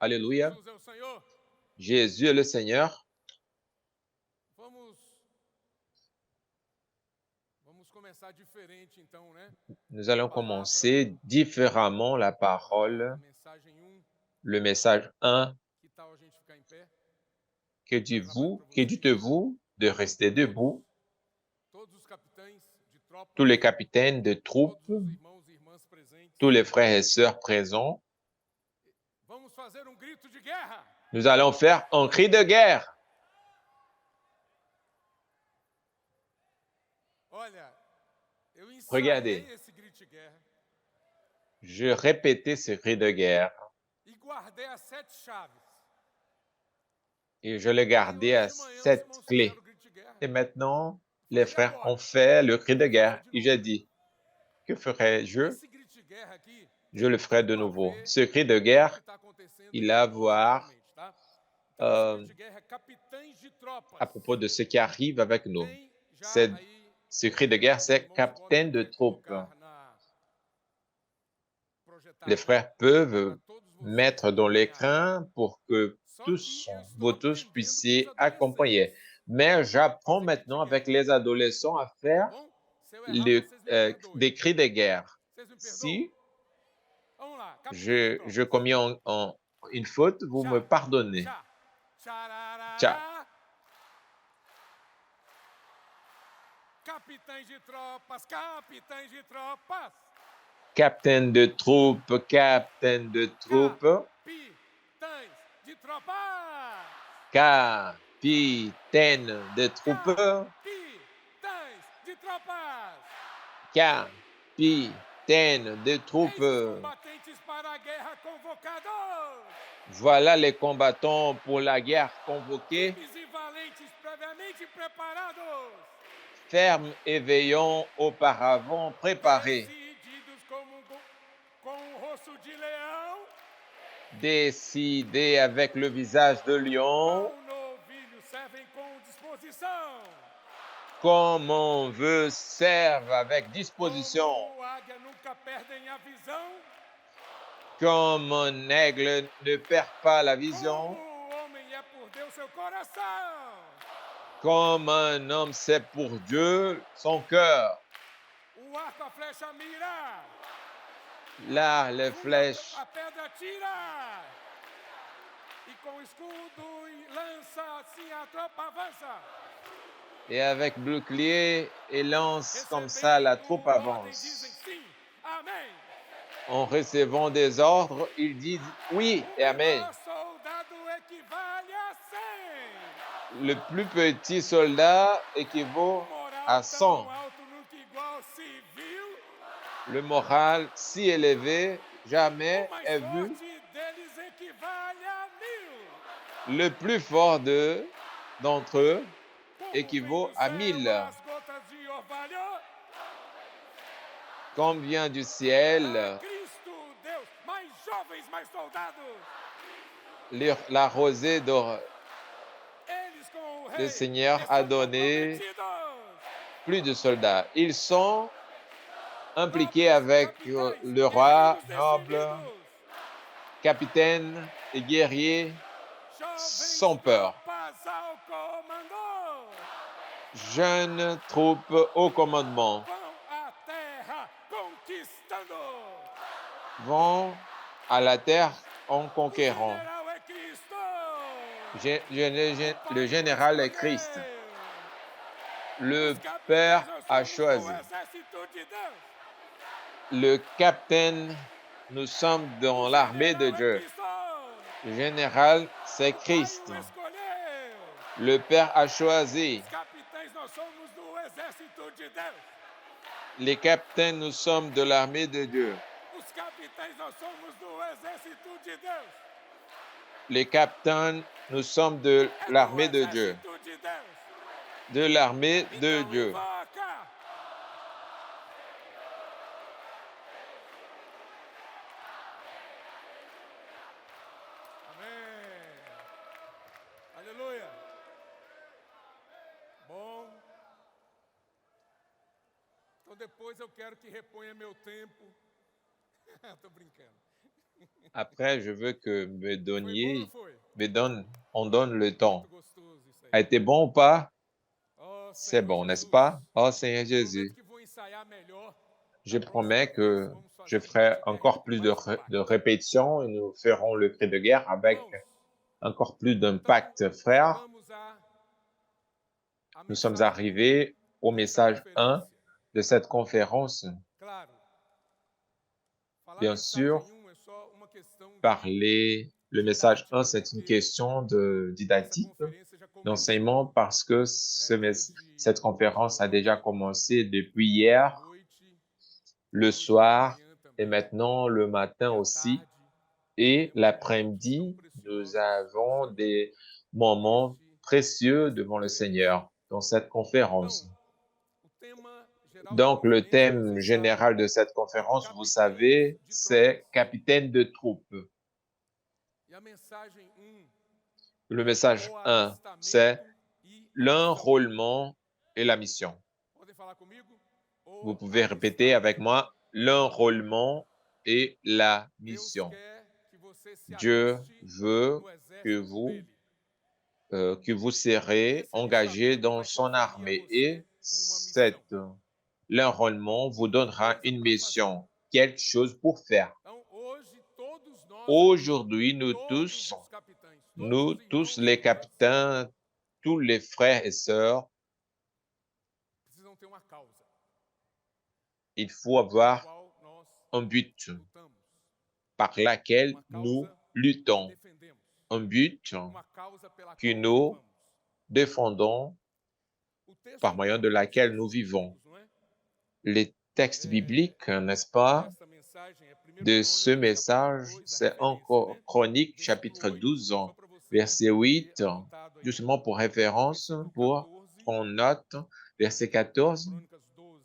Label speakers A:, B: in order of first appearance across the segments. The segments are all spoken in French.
A: Alléluia.
B: Jesus é o Senhor.
A: Jésus est le Seigneur.
B: Vamos começar diferente então, né?
A: Nous allons
B: Palavra,
A: commencer différemment la
B: a
A: parole.
B: mensagem 1.
A: Le message 1,
B: Que tal a gente ficar em pé?
A: que
B: Trabalho
A: dites-vous de rester debout,
B: Todos os capitães de tropas,
A: tous les capitaines de troupes,
B: todos os irmãos e irmãs presentes.
A: tous les frères et sœurs présents.
B: Vamos fazer grito de guerra.
A: Nous allons faire un cri de guerre.
B: Olha, eu
A: Regardez,
B: ensaiei esse grito de guerra
A: je répétais ce cri de guerre
B: e guardei as 7 chaves.
A: et je l'ai gardé à 7 clés. Et maintenant, les frères ont fait le cri de guerre. Et j'ai dit, que ferais-je?
B: Esse grito de guerra aqui,
A: Je le ferai de nouveau. Ce cri de guerre,
B: está acontecendo
A: il a à voir
B: tá? Então, esse grito de guerra é capitães de tropas.
A: à propos de ce qui arrive avec nous.
B: Tem já aí
A: Ce cri de guerre, c'est capitaine de troupes. Les frères peuvent mettre dans l'écran pour que vous tous puissiez accompagner. Mais j'apprends maintenant avec les adolescents à faire des cris de guerre. Si je commis une faute, vous me pardonnez. Tcha.
B: Capitães de tropas, capitães de tropas.
A: Capitaine de troupes, capitaine de troupes.
B: Capitães de tropas.
A: Capitaine de troupes.
B: Capitães de tropas.
A: Capitaine de troupes.
B: Combatentes para a guerra convocados.
A: Voilà les combattants pour la guerre convoqués.
B: Firmes e valentes previamente preparados.
A: Fermes et veillants auparavant préparés. Décidés avec le visage de lion. Comme on veut serve avec disposition. Comme un aigle ne perd pas la vision. Comme un homme sait pour Dieu son cœur. Là, les flèches. Et avec bouclier et lance comme ça, la troupe avance. En recevant des ordres, ils disent oui et amen. Le plus petit soldat équivaut à 100. Le moral si élevé, jamais est vu. Le plus fort d'entre eux équivaut à 1000. Comme vient du ciel, la rosée d'or. Le Seigneur a donné plus de soldats. Ils sont impliqués avec le roi, noble, capitaine et guerrier sans peur. Jeunes troupes au commandement vont à la terre en conquérant. Le général est Christ. Le Père a choisi. Le capitaine, nous sommes dans l'armée de Dieu. Le général, c'est Christ. Le Père a choisi. Les capitaines, nous sommes de l'armée de Dieu. Les capitaines, nous sommes de l'armée de Dieu. De l'armée de Dieu.
B: Aleluia. Bom. Então depois eu quero que reponha meu tempo. Tô brincando.
A: Après, je veux que
B: Foi bom ou não foi?
A: on donne le
B: Muito
A: temps.
B: gostoso isso
A: A
B: aí.
A: été bon ou pas?
B: Ó
A: C'est
B: Senhor
A: bon, n'est-ce
B: Jesus,
A: pas? Oh Seigneur
B: prometo
A: Jésus,
B: que vou ensaiar melhor.
A: je
B: Da próxima
A: promets
B: vez
A: que
B: vamos
A: je
B: fazer um cri
A: ferai
B: de guerra
A: encore
B: ainda com
A: plus
B: mais
A: de
B: impacto.
A: répétitions et nous ferons le cri de guerre avec
B: Irmãos,
A: encore plus
B: então
A: d'impact, frère.
B: chegamos à
A: Nous sommes
B: mensagem um
A: arrivés au
B: dessa
A: message 1
B: conferência.
A: de cette conférence.
B: Claro, falar
A: Bien
B: mensagem
A: sûr,
B: um é só uma questão
A: parler, le message 1,
B: didática,
A: c'est une
B: porque
A: question de
B: essa
A: didactique,
B: conferência já começou,
A: d'enseignement, parce que
B: né,
A: cette
B: desde
A: conférence a déjà
B: ontem,
A: commencé depuis
B: à
A: hier,
B: noite,
A: le
B: hoje de
A: soir
B: manhã
A: et
B: também,
A: maintenant le matin
B: e à
A: aussi.
B: tarde.
A: Et
B: Tivemos momentos tão
A: l'après-midi, nous
B: preciosos
A: avons des moments précieux
B: nessa
A: devant le
B: conferência.
A: Seigneur dans cette
B: Então,
A: conférence.
B: o tema geral da
A: Donc, le
B: conferência,
A: thème
B: vocês sabem,
A: général de cette
B: é
A: conférence, vous
B: capitães
A: savez,
B: de tropas.
A: c'est capitaine de troupe.
B: E a mensagem
A: Le
B: é
A: message
B: o
A: 1, c'est
B: alistamento e a missão.
A: l'enrôlement et la mission.
B: Podem falar comigo?
A: Vous
B: O
A: pouvez répéter avec
B: alistamento
A: moi
B: e a missão.
A: l'enrôlement et la
B: Deus
A: mission.
B: quer que você se
A: Dieu
B: aliste
A: veut
B: no
A: que
B: exército
A: vous,
B: dele.
A: que vous
B: E
A: serez
B: esse
A: engagé
B: alistamento
A: dans
B: vai
A: son
B: conferir a
A: armée et
B: você uma missão,
A: l'enrôlement vous
B: alguma
A: donnera
B: coisa
A: une
B: para fazer.
A: mission, quelque chose pour faire.
B: Então, hoje, todos nós aqui,
A: Aujourd'hui,
B: todos os capitães, todos
A: nous
B: os
A: tous
B: irmãos e
A: les
B: irmãs,
A: capitaines, tous les frères et sœurs,
B: precisam ter uma causa
A: il faut
B: pela
A: avoir
B: qual nós
A: un but
B: lutamos,
A: par laquelle
B: uma
A: nous
B: causa que
A: luttons,
B: defendemos,
A: un but
B: uma causa pela
A: que
B: qual
A: nous
B: vivamos.
A: défendons,
B: O texto
A: par moyen de
B: importante
A: laquelle nous
B: desses
A: vivons.
B: textos, não é?
A: Les textes bibliques, n'est-ce pas,
B: Desta mensagem é 1
A: de ce
B: Crônicas, capítulo
A: message,
B: 2, a
A: c'est
B: referência,
A: encore
B: né?
A: Chronique,
B: Versículo
A: chapitre
B: 8,
A: 12,
B: só para você
A: verset
B: ter
A: 8,
B: anotado aí.
A: justement pour référence,
B: Versículo
A: pour
B: 14
A: prendre note, verset
B: de
A: 14,
B: Crônicas 12,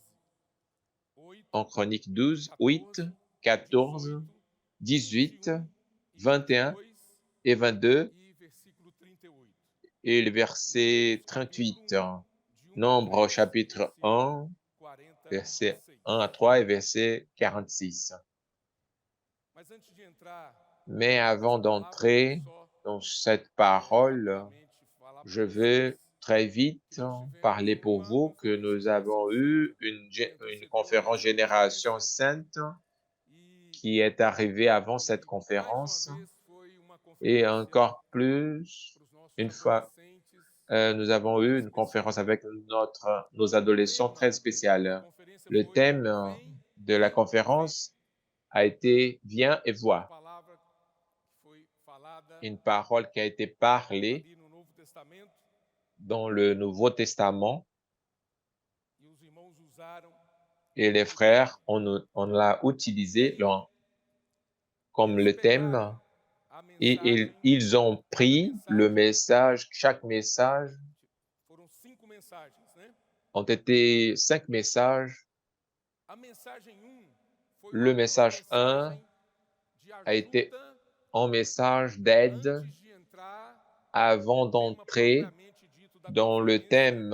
A: en
B: 8,
A: Chronique 12, 8,
B: 14,
A: 14,
B: 18,
A: 18,
B: 21
A: et
B: e
A: 22,
B: 22 e versículo 38.
A: et le
B: Números
A: verset
B: capítulo
A: 38.
B: 1, de 1 a
A: Nombre
B: 3,
A: chapitre
B: versículo
A: 1, verset
B: 46.
A: 1 à 3 et verset 46.
B: Mas antes de entrar
A: Mais avant
B: nessa palavra, eu quero
A: d'entrer
B: só
A: dans cette parole,
B: rapidamente falar para
A: je
B: vocês
A: vais très
B: que
A: vite
B: nós tivemos
A: parler pour
B: uma
A: vous que
B: conferência
A: nous
B: de oração
A: avons
B: santa
A: eu
B: que
A: une
B: antecedeu
A: conférence
B: essa
A: Génération
B: conferência
A: Sainte
B: e,
A: qui est arrivée avant cette
B: e mais uma
A: conférence
B: vez foi uma
A: et
B: conferência
A: encore plus,
B: para os nossos
A: une fois,
B: adolescentes
A: nous avons
B: muito
A: eu une
B: especial.
A: conférence avec nos
B: O
A: adolescents très
B: tema da
A: spéciales.
B: conferência
A: Le
B: foi
A: thème
B: Vem
A: de la
B: e Vê.
A: conférence a été Viens et
B: Uma
A: vois,
B: palavra que foi falada
A: une parole qui a été parlée
B: ali no Novo Testamento
A: dans le Nouveau Testament
B: e os irmãos usaram
A: et les
B: como tema.
A: frères, on l'a
B: E
A: utilisé
B: aí
A: comme
B: eles
A: le
B: pegaram
A: thème
B: a
A: et
B: mensagem,
A: ils ont
B: cada
A: pris le
B: mensagem,
A: message, chaque message
B: foram 5 mensagens, né?
A: ont été 5 messages.
B: A mensagem foi
A: Le
B: uma
A: message 1
B: mensagem de
A: a été
B: ajuda
A: un message d'aide
B: antes de entrar
A: avant
B: no tema
A: d'entrer
B: propriamente dito da
A: dans le
B: conferência.
A: thème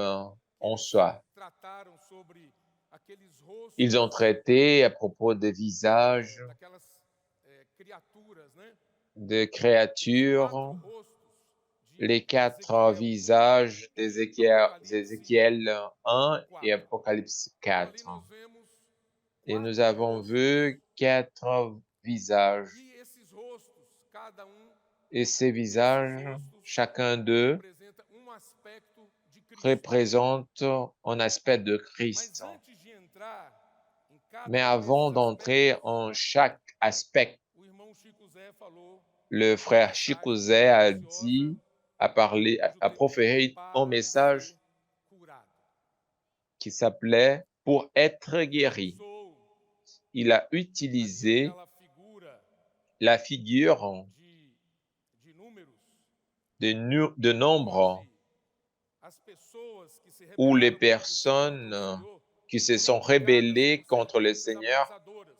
A: en
B: Eles
A: soi.
B: trataram sobre aqueles
A: Ils ont
B: rostos,
A: traité à propos des visages,
B: daquelas criaturas, né?
A: des
B: Aqueles 4
A: créatures,
B: rostos de
A: les 4
B: Ezequiel
A: visages
B: e Apocalipse
A: d'Ézéchiel 1 et
B: 4.
A: Apocalypse
B: Então ali
A: 4.
B: nós vemos
A: Et nous
B: 4
A: avons
B: rostos
A: vu 4 visages.
B: e esses rostos, cada
A: Et ces
B: desses
A: visages,
B: rostos
A: chacun d'eux,
B: representa aspecto de Cristo.
A: représente un aspect de
B: Mas
A: Christ.
B: antes de entrar em cada
A: Mais avant
B: desses
A: d'entrer
B: aspectos,
A: en chaque aspect,
B: o irmão Chico Zé falou
A: le
B: uma
A: frère
B: mensagem
A: Chikouzé
B: muito
A: a
B: preciosa,
A: dit, a parlé,
B: cujo
A: a
B: tema é
A: proféré un
B: para
A: message
B: ser curado.
A: qui s'appelait Pour être
B: Ele
A: guéri.
B: usou
A: Il a
B: ali
A: utilisé
B: aquela figura
A: la figure
B: de números,
A: de nombre
B: onde as pessoas que se
A: où les
B: rebelaram contra o
A: personnes
B: Senhor
A: qui se
B: foram
A: sont
B: picadas
A: rebellées
B: por
A: contre le
B: serpentes
A: Seigneur
B: abrasadoras.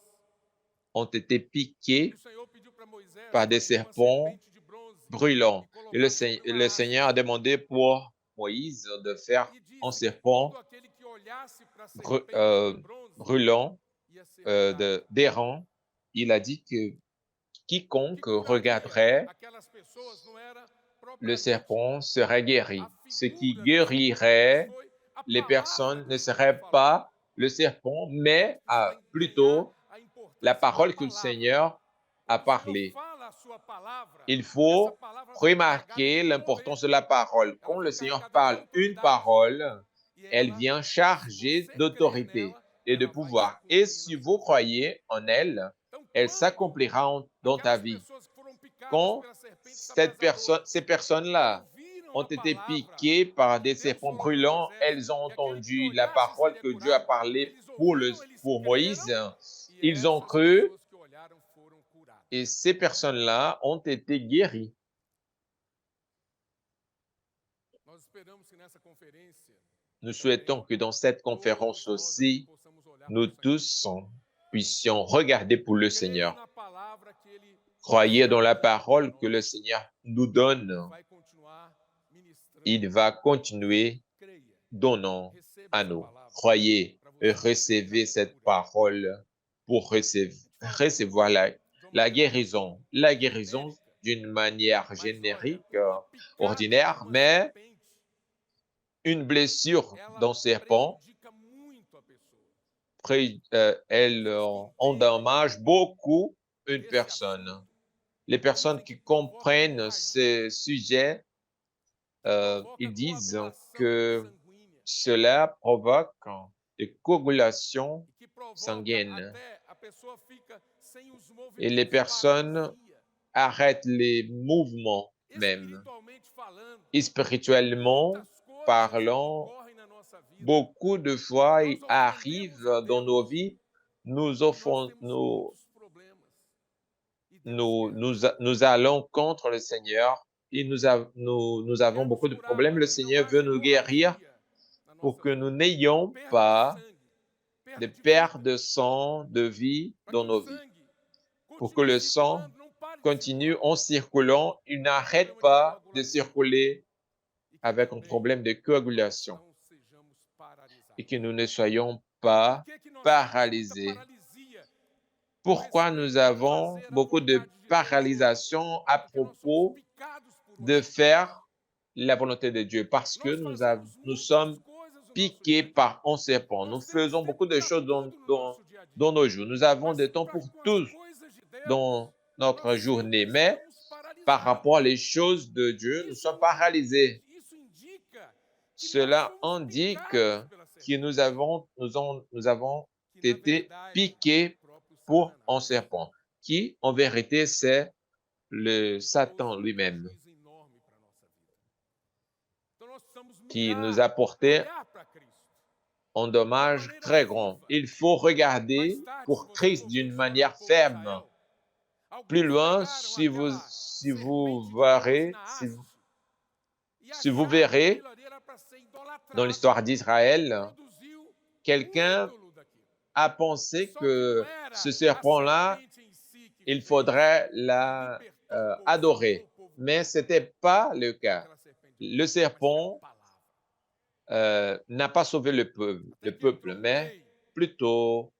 A: ont été
B: E
A: piquées
B: o Senhor pediu para Moisés
A: par des
B: fazer uma
A: serpents
B: serpente de bronze e
A: brûlants. Et
B: colocar sobre uma
A: le Seigneur a
B: haste.
A: demandé pour Moïse de faire
B: E
A: un
B: disse que todo
A: serpent
B: aquele que olhasse para a
A: br-
B: serpente de
A: euh,
B: bronze
A: brûlant
B: ia ser curado.
A: d'errant. Il a dit que quiconque
B: curaria
A: regarderait
B: aquelas pessoas não era
A: le
B: propriamente
A: serpent serait
B: a
A: guéri. Ce qui
B: figura desse serpente, mas
A: guérirait
B: foi a
A: les
B: palavra
A: personnes
B: que
A: ne
B: o Senhor
A: serait
B: falou.
A: pas le serpent,
B: Temos
A: mais
B: que empenhar
A: plutôt
B: a
A: la
B: importância da
A: parole que le
B: palavra.
A: Seigneur a
B: Quando o Senhor
A: parlé.
B: fala a sua palavra,
A: Il
B: essa
A: faut
B: palavra fica carregada de
A: remarquer
B: poder.
A: l'importance de la parole.
B: Ela
A: Quand le
B: vem
A: Seigneur
B: carregada de
A: parle une
B: autoridade.
A: parole,
B: E
A: elle
B: ela,
A: vient
B: se
A: chargée
B: você crer
A: d'autorité
B: nela,
A: et de
B: ela vai se
A: pouvoir. Et
B: cumprir na
A: si
B: sua
A: vous
B: vida.
A: croyez en elle,
B: Então,
A: elle
B: quando
A: s'accomplira dans ta
B: aquelas
A: vie.
B: pessoas que foram picadas
A: Quand
B: pelas serpentes abrasadoras
A: ces personnes-là
B: ouviram
A: ont
B: a
A: été
B: palavra
A: piquées par
B: que
A: des
B: Deus
A: serpents
B: falou a
A: brûlants,
B: Moisés,
A: elles ont
B: que aquele que
A: entendu la
B: olhasse
A: parole
B: seria
A: que Dieu a
B: curado,
A: parlé
B: eles ouviram, eles
A: pour
B: creram,
A: Moïse,
B: e
A: ils ont
B: essas
A: cru
B: pessoas que olharam foram curadas.
A: et ces personnes-là ont été guéries.
B: Nós esperamos que nessa conferência
A: Nous
B: também
A: souhaitons que dans cette
B: todos
A: conférence
B: nós aqui
A: aussi,
B: possamos olhar
A: nous
B: para o Senhor.
A: tous puissions regarder pour le
B: Creia
A: Seigneur.
B: na palavra que Ele
A: Croyez dans
B: está
A: la
B: dando para
A: parole que le
B: nós.
A: Seigneur nous
B: Ele
A: donne.
B: vai continuar ministrando.
A: Il va continuer
B: Creia,
A: donnant
B: receba
A: à
B: essa
A: nous.
B: palavra
A: Croyez
B: para
A: et
B: você receber a
A: recevez cette
B: cura.
A: parole pour recevoir
B: De uma
A: la
B: maneira
A: guérison. La guérison
B: genérica,
A: d'une manière
B: mas olha,
A: générique,
B: uma picada de
A: ordinaire,
B: uma
A: mais
B: serpente,
A: une blessure
B: ela
A: d'un serpent,
B: prejudica muito a pessoa.
A: elle
B: Pessoas que
A: endommage
B: entendem
A: beaucoup une
B: desse
A: personne.
B: assunto
A: Les personnes
B: dizem que
A: qui
B: provoca
A: comprennent
B: hemorragia,
A: ce sujet,
B: que provoca
A: ils disent
B: coagulação
A: que
B: sanguínea
A: cela provoque des coagulations
B: e que provoca
A: sanguines
B: até a pessoa fica sem os
A: et les
B: movimentos,
A: personnes
B: paralisia.
A: arrêtent les mouvements même.
B: Espiritualmente falando,
A: Et spirituellement
B: muitas coisas
A: parlant,
B: ocorrem na nossa vida.
A: beaucoup de fois il
B: Nós
A: arrive
B: ofendemos a
A: dans nos
B: Deus
A: vies, nous,
B: e nós
A: offrons,
B: temos muitos problemas. E Deus
A: nous,
B: quer
A: nous,
B: curar.
A: nous allons contre le Seigneur et nous
B: Quer
A: avons
B: nos
A: beaucoup de
B: curar
A: problèmes.
B: para
A: Le
B: que não
A: Seigneur
B: haja
A: veut nous guérir
B: hemorragia na
A: pour
B: nossa
A: que
B: vida.
A: nous n'ayons
B: Perda de
A: pas
B: sangue, perda
A: de
B: de
A: perte
B: vida.
A: de sang, de vie
B: Para
A: dans
B: que o
A: nos vies.
B: sangue
A: Pour que
B: continue
A: le sang
B: circulando, não pare de
A: continue
B: circular.
A: en circulant, il
B: Com
A: n'arrête
B: problema de
A: pas de
B: coagulação.
A: circuler
B: E que
A: avec un
B: também
A: problème de
B: nós
A: coagulation
B: não sejamos paralisados.
A: et que nous ne soyons
B: Por
A: pas
B: que nós temos muita
A: paralysés.
B: paralisia com
A: Pourquoi nous
B: respeito a
A: avons
B: fazer a
A: beaucoup de
B: vontade de Deus hoje?
A: paralysation à
B: Porque nós somos
A: propos
B: picados por uma
A: de
B: serpente.
A: faire la volonté de Dieu? Parce que
B: Nós fazemos
A: nous
B: muitas
A: sommes
B: coisas no nosso dia
A: piqués
B: a dia.
A: par un serpent. Nous
B: Nós temos
A: faisons
B: tempo
A: beaucoup de
B: para
A: choses
B: tudo no nosso dia a dia.
A: dans nos jours. Nous avons
B: Mas
A: des temps
B: pra,
A: pour
B: com as
A: tous
B: coisas de Deus,
A: dans notre
B: nós
A: journée,
B: sempre
A: mais
B: estamos
A: par rapport
B: paralisados.
A: aux choses de Dieu, nous
B: Isso,
A: sommes paralysés.
B: isso indica que nós
A: Cela
B: fomos
A: indique
B: picados pela
A: que
B: serpente.
A: nous avons
B: Que na
A: été
B: verdade é
A: piqués
B: o próprio
A: pour un
B: Satanás.
A: serpent, qui en vérité c'est le Satan
B: Causou
A: lui-même,
B: prejuízo enorme para a nossa vida. Então nós precisamos
A: qui nous
B: mudar,
A: a porté
B: olhar para Cristo
A: un
B: de uma
A: dommage
B: maneira
A: très grand.
B: viva.
A: Il faut
B: Mais
A: regarder
B: tarde, se
A: pour
B: você
A: Christ
B: for ver a
A: d'une
B: história do
A: manière
B: povo de
A: ferme.
B: Israel,
A: Plus
B: alguns
A: loin,
B: pegaram aquela
A: si vous
B: serpente de bronze
A: verrez,
B: na haste e
A: si vous
B: acharam que
A: verrez
B: aquilo ali era para ser
A: dans
B: idolatrado.
A: l'histoire d'Israël,
B: Produziu
A: quelqu'un
B: ídolo daquilo.
A: a pensé
B: Só que não
A: que
B: era
A: ce
B: a
A: serpent-là,
B: serpente em si que
A: il
B: fez,
A: faudrait
B: que libertou o povo, salvou
A: adorer.
B: o povo
A: Mais ce n'était pas le cas.
B: daquela serpente de
A: Le
B: bronze, mas foi a
A: serpent
B: palavra.
A: n'a pas sauvé le
B: Até que
A: peuple,
B: entrou um
A: mais
B: rei
A: plutôt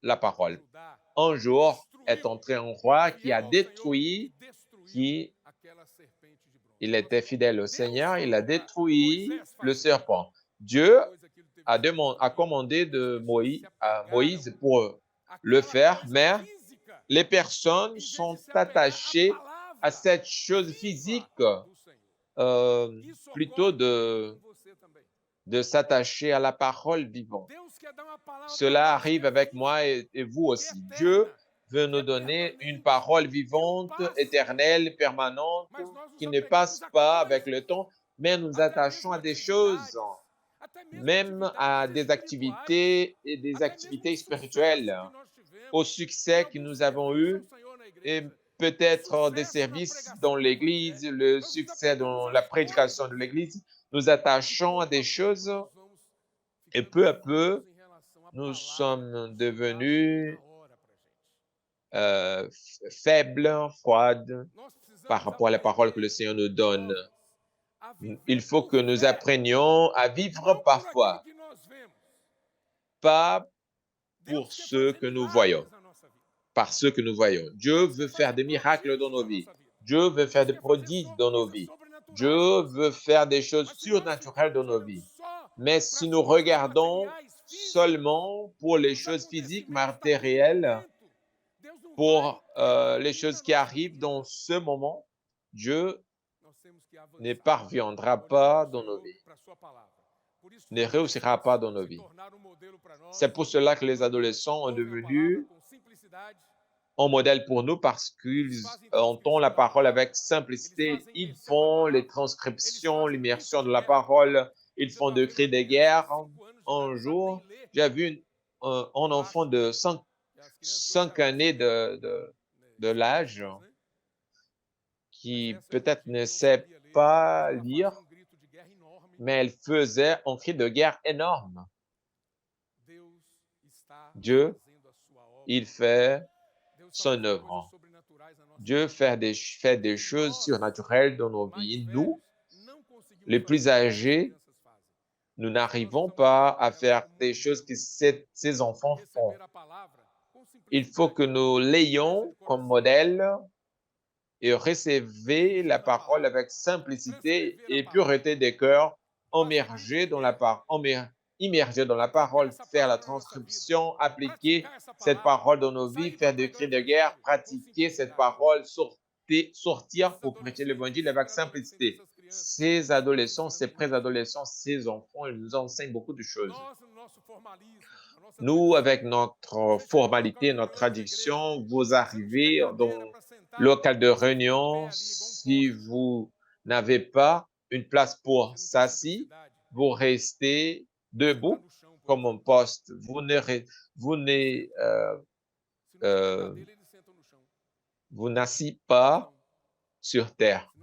A: la
B: de
A: parole.
B: Judá,
A: Un jour est
B: destruiu,
A: entré un roi qui
B: fiel
A: a
B: ao Senhor, e
A: détruit,
B: destruiu aquela serpente de bronze.
A: il était fidèle au
B: Deus
A: Seigneur, il a
B: falou para
A: détruit
B: Moisés
A: le
B: fazer.
A: serpent. Dieu
B: Depois aquilo teve que ser
A: a
B: destruído.
A: commandé
B: E as
A: de
B: pessoas se
A: à
B: apegaram
A: Moïse pour le
B: àquela
A: faire,
B: coisa
A: mais
B: física,
A: les personnes
B: em vez de
A: sont
B: se apegar à
A: attachées à
B: palavra
A: cette chose
B: viva
A: physique
B: do Senhor. Isso
A: plutôt
B: ocorre comigo e com você também.
A: de s'attacher à la parole vivante.
B: Deus quer dar uma palavra para
A: Cela
B: nós
A: arrive
B: que é
A: avec
B: viva,
A: moi et vous
B: que é
A: aussi. Dieu
B: eterna,
A: veut
B: que
A: nous
B: é
A: donner une
B: permanente,
A: parole
B: que não
A: vivante,
B: passa.
A: éternelle, permanente,
B: Mas nós nos
A: qui ne
B: apegamos
A: passe
B: a
A: pas avec
B: coisas,
A: le temps, mais nous
B: até
A: attachons
B: mesmo
A: à des choses,
B: atividades, até mesmo
A: même à
B: atividades
A: des
B: espirituais,
A: activités et des
B: até mesmo
A: activités
B: o
A: spirituelles,
B: sucesso que nós
A: au
B: tivemos em
A: succès que
B: algum
A: nous avons
B: serviço ao
A: eu
B: Senhor na
A: et
B: igreja, o
A: peut-être des
B: sucesso na
A: services dans
B: pregação do
A: l'Église,
B: Evangelho.
A: le
B: Nós nos
A: succès
B: apegamos
A: dans la
B: às
A: prédication
B: coisas
A: de l'Église, nous
B: e
A: attachons à
B: pouco a
A: des
B: pouco
A: choses
B: nós vamos
A: et
B: ficando
A: peu à
B: frios
A: peu,
B: em relação à
A: nous
B: palavra
A: sommes
B: que o Senhor dá na
A: devenus
B: hora para gente.
A: faibles, froides
B: Nós
A: par
B: precisamos
A: rapport à la parole que le
B: aprender,
A: Seigneur nous donne.
B: jovens, a
A: Il
B: viver
A: faut
B: por
A: que nous
B: fé,
A: apprenions à vivre
B: não por aquilo
A: parfois,
B: que nós vemos.
A: pas pour
B: Deus quer
A: ce
B: fazer
A: que nous voyons.
B: milagres na nossa vida.
A: par ce que nous voyons. Dieu veut faire des miracles dans nos vies. Dieu veut faire des prodiges dans nos vies. Dieu veut faire des choses surnaturelles dans nos vies. Mais si nous regardons seulement pour les choses physiques, matérielles, pour les choses qui arrivent dans ce moment, Dieu ne parviendra pas dans nos vies, ne réussira pas dans nos vies. C'est pour cela que les adolescents sont devenus un modèle pour nous parce qu'ils entendent la parole avec simplicité. Ils font les transcriptions, l'immersion de la parole. Ils font des cris de guerre. Un jour, j'ai vu un enfant de 5 années de l'âge qui peut-être ne sait pas lire, mais elle faisait un cri de guerre énorme. Dieu, il fait son œuvre. Dieu fait des choses surnaturelles dans nos vies. Nous, les plus âgés, nous n'arrivons pas à faire des choses que ces enfants font. Il faut que nous l'ayons comme modèle et recevoir la parole avec simplicité et pureté des cœurs, immergés dans la parole, faire la transcription, appliquer cette parole dans nos vies, faire des cris de guerre, pratiquer cette parole, sortir pour prêcher l'évangile avec simplicité. Ces adolescents, ces préadolescents, ces enfants, ils nous enseignent beaucoup de choses. Nous, avec notre formalité, notre tradition, vous arrivez dans le local de réunion, si vous n'avez pas une place pour s'asseoir, vous restez debout comme un poste. Vous n'asseyez pas sur terre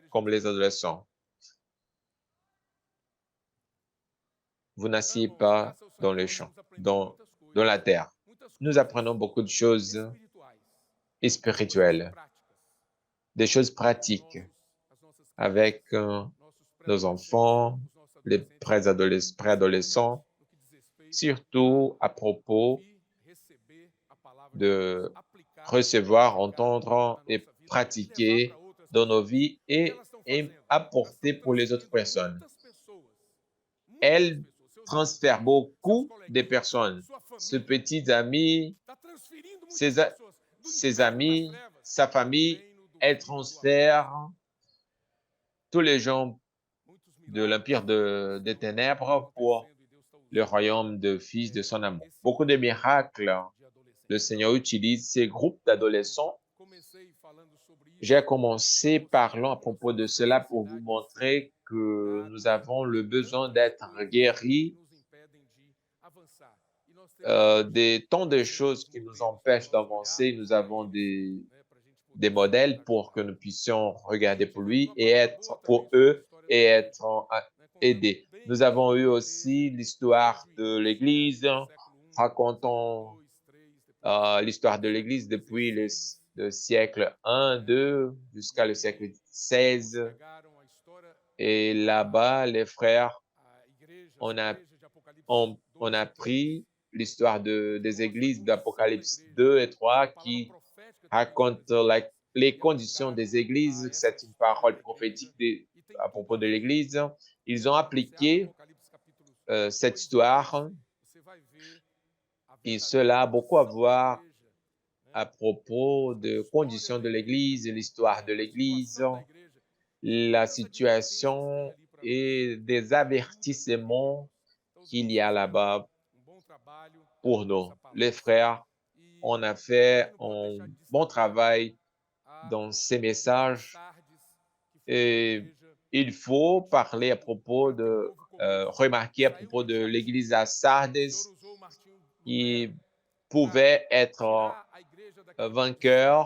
A: comme les adolescents. Vous n'asseyez pas dans les champs, dans la terre. Nous apprenons beaucoup de choses spirituelles, des choses pratiques avec nos enfants, les préadolescents, surtout à propos de recevoir, entendre et pratiquer dans nos vies et apporter pour les autres personnes. Elle transfère beaucoup de personnes. Ses petits amis, ses amis, sa famille, elle transfère tous les gens de l'empire des ténèbres pour le royaume de fils de son amour. Beaucoup de miracles, le Seigneur utilise ces groupes d'adolescents. J'ai commencé parlant à propos de cela pour vous montrer que nous avons le besoin d'être guéris des tant de choses qui nous empêchent d'avancer. Nous avons des modèles pour que nous puissions regarder pour lui et être pour eux et être aidés. Nous avons eu aussi l'histoire de l'Église, racontant l'histoire de l'Église depuis le siècle 1, 2 jusqu'à le siècle 16. Et là-bas, les frères, on a pris l'histoire des églises d'Apocalypse 2 et 3 qui racontent les conditions des églises. C'est une parole prophétique à propos de l'église. Ils ont appliqué cette histoire et cela a beaucoup à voir à propos de conditions de l'église, l'histoire de l'église, la situation et des avertissements qu'il y a là-bas pour nous. Les frères, on a fait un bon travail dans ces messages et il faut parler à propos remarquer à propos de l'église à Sardes qui pouvait être vainqueuse.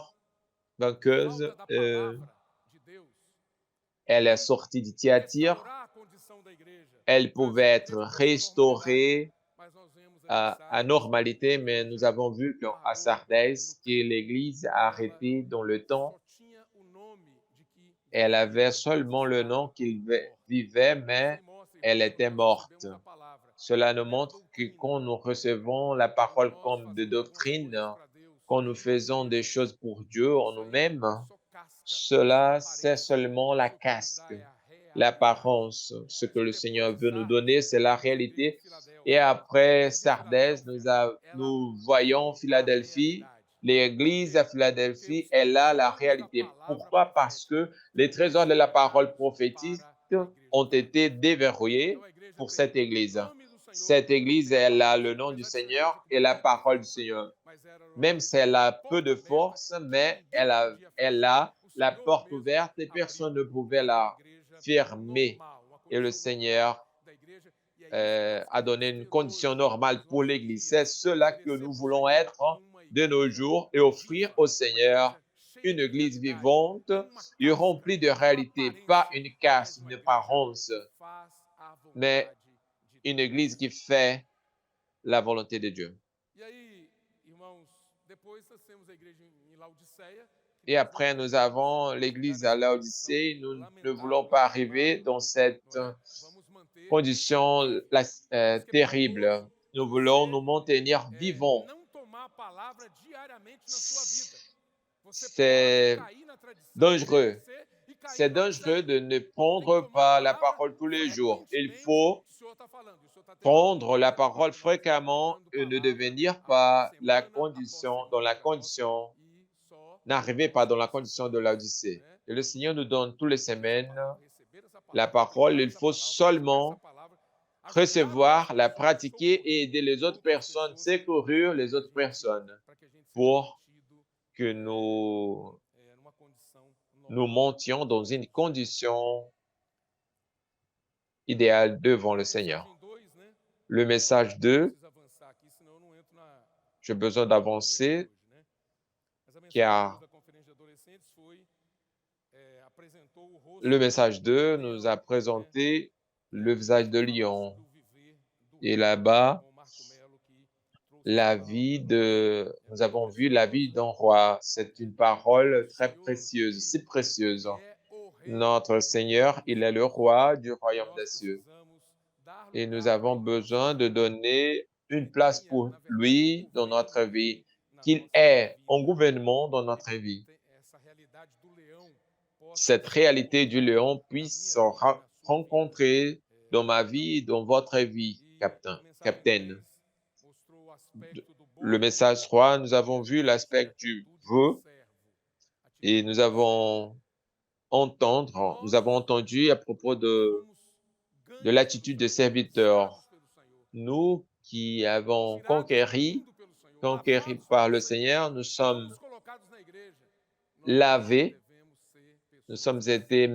A: Elle est sortie de Thyatire. Elle pouvait être restaurée à normalité, mais nous avons vu qu'à Sardes, que l'Église a arrêté dans le temps. Elle avait seulement le nom qu'il vivait, mais elle était morte. Cela nous montre que quand nous recevons la parole comme de doctrine, quand nous faisons des choses pour Dieu en nous-mêmes, cela, c'est seulement la casque, l'apparence. Ce que le Seigneur veut nous donner, c'est la réalité. Et après Sardis, nous voyons Philadelphie. L'église à Philadelphie est là la réalité. Pourquoi? Parce que les trésors de la parole prophétique ont été déverrouillés pour cette église. Cette église, elle a le nom du Seigneur et la parole du Seigneur. Même si elle a peu de force, mais elle a la porte ouverte et personne ne pouvait la fermer. Et le Seigneur a donné une condition normale pour l'Église. C'est cela que nous voulons être de nos jours et offrir au Seigneur une Église vivante et remplie de réalité, pas une caste, une apparence, mais une Église qui fait la volonté de Dieu. Et après, nous avons l'Église à Laodicée. Nous ne voulons pas arriver dans cette condition terrible. Nous voulons nous maintenir vivants. C'est dangereux. C'est dangereux de ne prendre pas la parole tous les jours. Il faut prendre la parole fréquemment et ne devenir pas dans la condition, n'arrivez pas dans la condition de l'Odyssée. Et le Seigneur nous donne toutes les semaines la parole. Il faut seulement recevoir, la pratiquer et aider les autres personnes, secourir les autres personnes pour que nous montions dans une condition idéale devant le Seigneur. Le message 2, j'ai besoin d'avancer car le message 2 nous a présenté le visage de lion. Et là-bas, nous avons vu la vie d'un roi. C'est une parole très précieuse, si précieuse. Notre Seigneur, il est le roi du royaume des cieux. Et nous avons besoin de donner une place pour lui dans notre vie, qu'il ait un gouvernement dans notre vie. Cette réalité du lion puisse se rencontrer dans ma vie, dans votre vie, capitaine. Le message 3, nous avons vu l'aspect du vœu et nous avons entendu à propos de l'attitude de serviteur. Nous qui avons conquéri par le Seigneur, nous sommes lavés, nous sommes été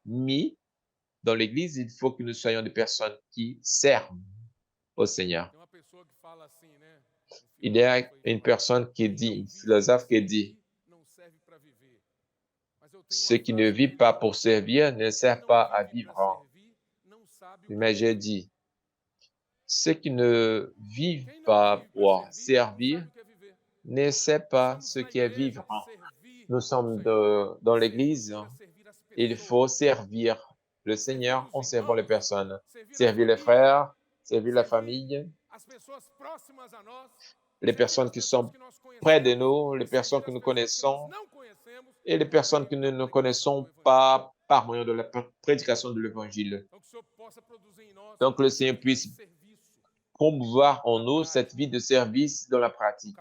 A: mis dans l'Église. Il faut que nous soyons des personnes qui servent au Seigneur. Il y a une personne qui dit, un philosophe qui dit, ceux qui ne vivent pas pour servir ne servent pas à vivre. Mais j'ai dit, ceux qui ne vivent pas pour servir ne savent pas ce qu'est vivre. Nous sommes dans l'Église, il faut servir le Seigneur en servant les personnes. Servir les frères, servir la famille, les personnes qui sont près de nous, les personnes que nous connaissons et les personnes que nous ne connaissons pas par moyen de la prédication de l'Évangile. Donc, le Seigneur puisse promouvoir en nous cette vie de service dans la pratique.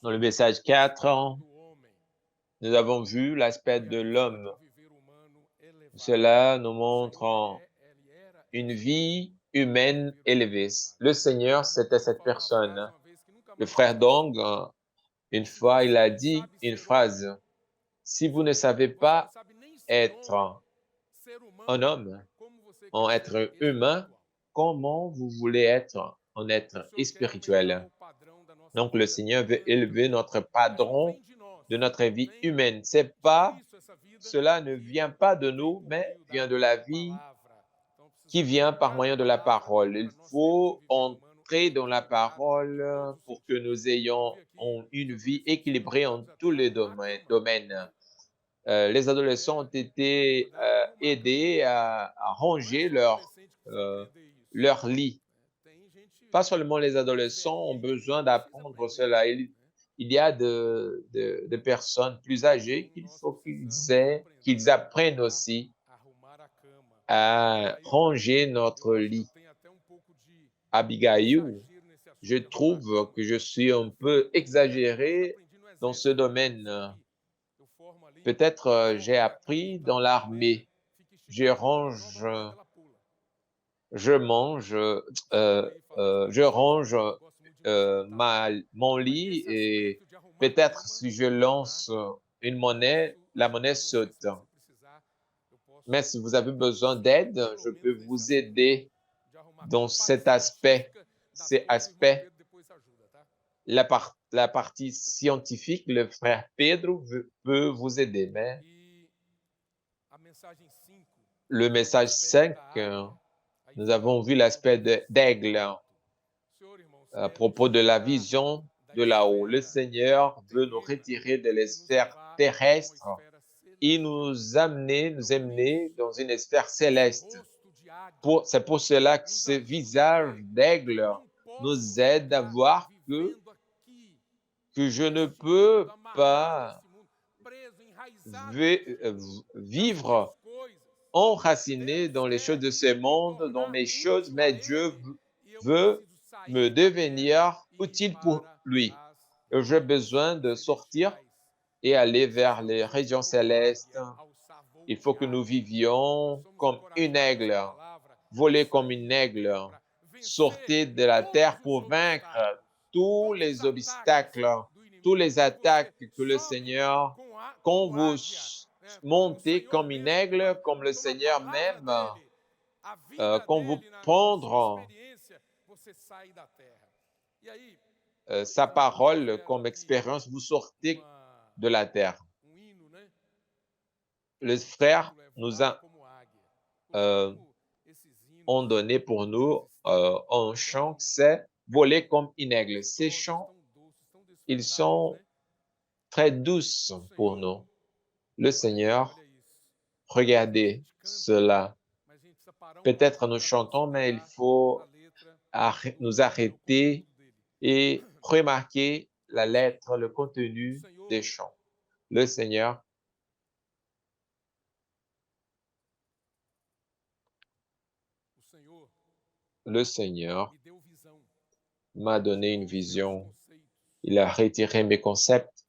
A: Dans le message 4, nous avons vu l'aspect de l'homme. Cela nous montre une vie humaine élevée. Le Seigneur, c'était cette personne. Le frère Dong, une fois, il a dit une phrase. Si vous ne savez pas être un homme, en être humain, comment vous voulez être un être spirituel? Donc, le Seigneur veut élever notre padron de notre vie humaine. Cela ne vient pas de nous, mais vient de la vie qui vient par moyen de la parole. Il faut entrer dans la parole pour que nous ayons une vie équilibrée en tous les domaines. Les adolescents ont été aidés à ranger leur lit. Pas seulement les adolescents ont besoin d'apprendre cela. Il y a de personnes plus âgées qu'il faut qu'ils apprennent aussi à ranger notre lit. Abigail, je trouve que je suis un peu exagéré dans ce domaine. Peut-être j'ai appris dans l'armée. Je range, je mange, je range mon lit et peut-être si je lance une monnaie, la monnaie saute. Mais si vous avez besoin d'aide, je peux vous aider dans cet aspect. Ces aspects, la partie scientifique, le frère Pedro peut vous aider. Mais le message 5, nous avons vu l'aspect d'aigle à propos de la vision de là-haut. Le Seigneur veut nous retirer de les sphères terrestres et nous amener dans une sphère céleste. C'est pour cela que ce visage d'aigle nous aide à voir que je ne peux pas vivre enraciné dans les choses de ce monde, dans mes choses, mais Dieu veut me devenir utile pour lui. J'ai besoin de sortir et aller vers les régions célestes. Il faut que nous vivions comme une aigle, voler comme une aigle, sortir de la terre pour vaincre tous les obstacles, tous les attaques que le Seigneur, quand vous montez comme une aigle, comme le Seigneur même, quand vous prendre sa parole comme expérience, vous sortez de la terre. Les frères nous ont donné pour nous un chant, c'est voler comme une aigle. Ces chants, ils sont très douces pour nous. Le Seigneur, regardez cela. Peut-être nous chantons, mais il faut nous arrêter et remarquer la lettre, le contenu des chants. Le Seigneur m'a donné une vision. Il a retiré mes concepts.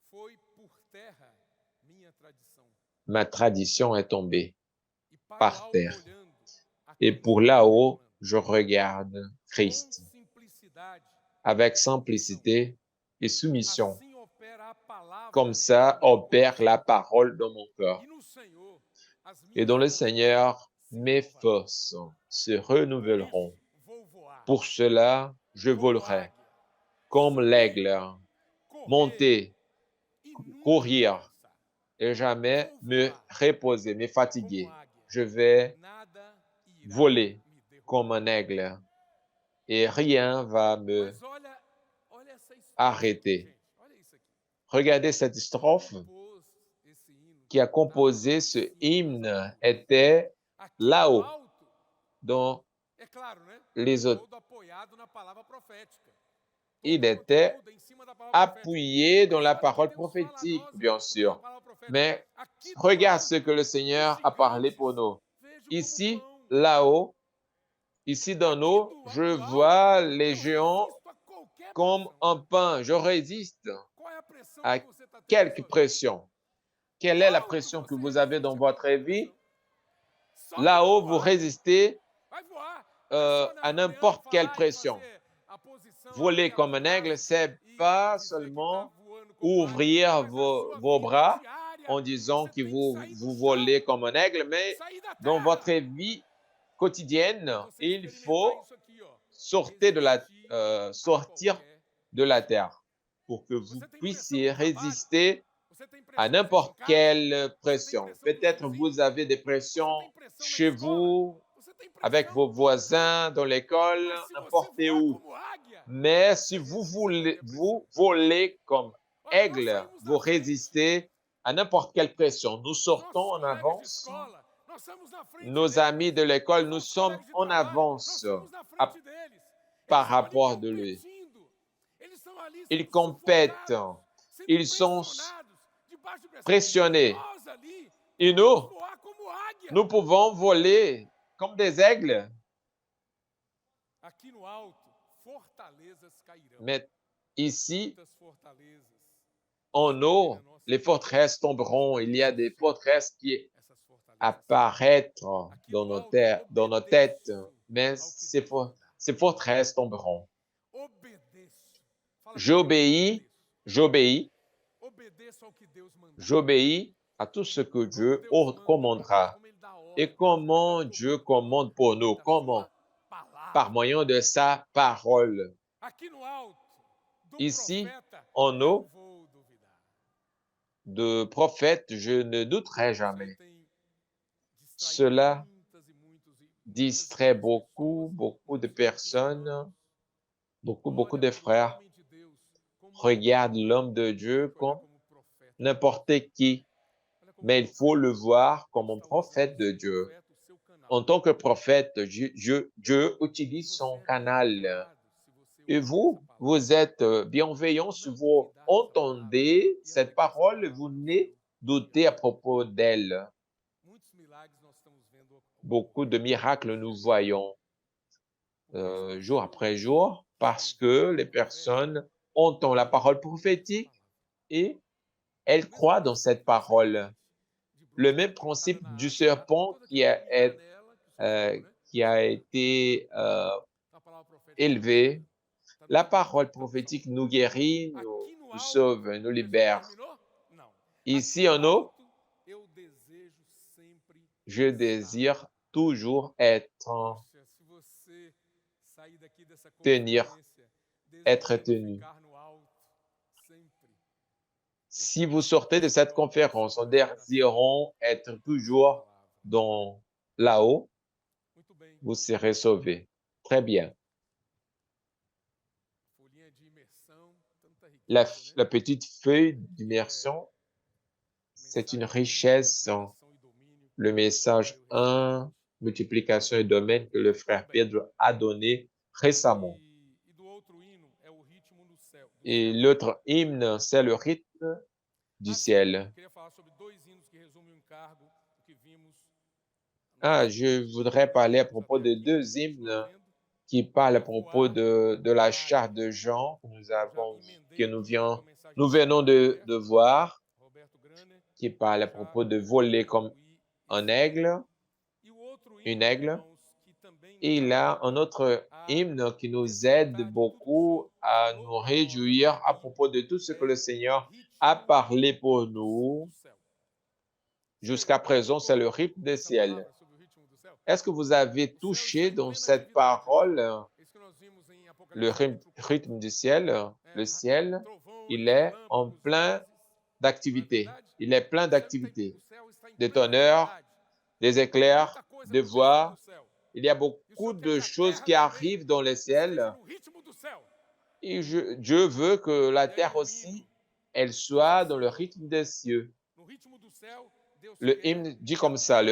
A: Ma tradition est tombée par terre. Et pour là-haut, je regarde Christ avec simplicité et soumission. Comme ça opère la parole dans mon cœur. Et dans le Seigneur, mes forces se renouvelleront. Pour cela, je volerai comme l'aigle, monter, courir et jamais me reposer, me fatiguer. Je vais voler comme un aigle et rien va me arrêter. Regardez cette strophe qui a composé ce hymne était là-haut dans les autres. Il était appuyé dans la parole prophétique, bien sûr. Mais regarde ce que le Seigneur a parlé pour nous. Ici, là-haut, ici dans nous, je vois les géants comme un pain. Je résiste à quelque pression. Quelle est la pression que vous avez dans votre vie? Là-haut, vous résistez à n'importe quelle pression. Voler comme un aigle, c'est pas seulement ouvrir vos bras en disant que vous volez comme un aigle, mais dans votre vie quotidienne, il faut sortir de la terre pour que vous puissiez résister à n'importe quelle pression. Peut-être vous avez des pressions chez vous, avec vos voisins, dans l'école, n'importe où. Mais si vous volez comme aigle, vous résistez à n'importe quelle pression. Nous sortons en avance. Nos amis de l'école, nous sommes en avance par rapport de lui. Ils compètent, ils sont pressionnés. Et nous pouvons voler comme des aigles. Mais ici, en haut, les forteresses tomberont. Il y a des forteresses qui apparaître dans nos têtes, mais ces forteresses tomberont. J'obéis, j'obéis, j'obéis à tout ce que Dieu commandera. Et comment Dieu commande pour nous? Comment? Par moyen de sa parole. Ici, en nous, de prophète, je ne douterai jamais. Cela distrait beaucoup de personnes, beaucoup de frères regardent l'homme de Dieu comme n'importe qui, mais il faut le voir comme un prophète de Dieu. En tant que prophète, Dieu utilise son canal. Et vous êtes bienveillant si vous entendez cette parole, vous ne doutez à propos d'elle. Beaucoup de miracles nous voyons jour après jour parce que les personnes entendent la parole prophétique et elles croient dans cette parole. Le même principe du serpent qui a été élevé. La parole prophétique nous guérit, nous sauve, nous libère. Ici en haut, je désire toujours être tenu. Si vous sortez de cette conférence en désirant être toujours là-haut, vous serez sauvés. Très bien. La petite feuille d'immersion, c'est une richesse. Le message 1, multiplication et domaine que le frère Pedro a donné récemment. Et l'autre hymne, c'est le rythme du ciel. Je voudrais parler à propos de deux hymnes qui parlent à propos de la charte de Jean que nous venons de voir, qui parle à propos de voler comme un aigle, une aigle. Et il y a un autre hymne qui nous aide beaucoup à nous réjouir à propos de tout ce que le Seigneur a parlé pour nous. Jusqu'à présent, c'est le rythme des ciels. Est-ce que vous avez touché dans cette parole le rythme du ciel? Le ciel, il est en plein d'activités. Il est plein d'activités. Des tonnerres, des éclairs, des voix. Il y a beaucoup de choses qui arrivent dans le ciel. Et Dieu veut que la terre aussi, elle soit dans le rythme des cieux. Le hymne dit comme ça,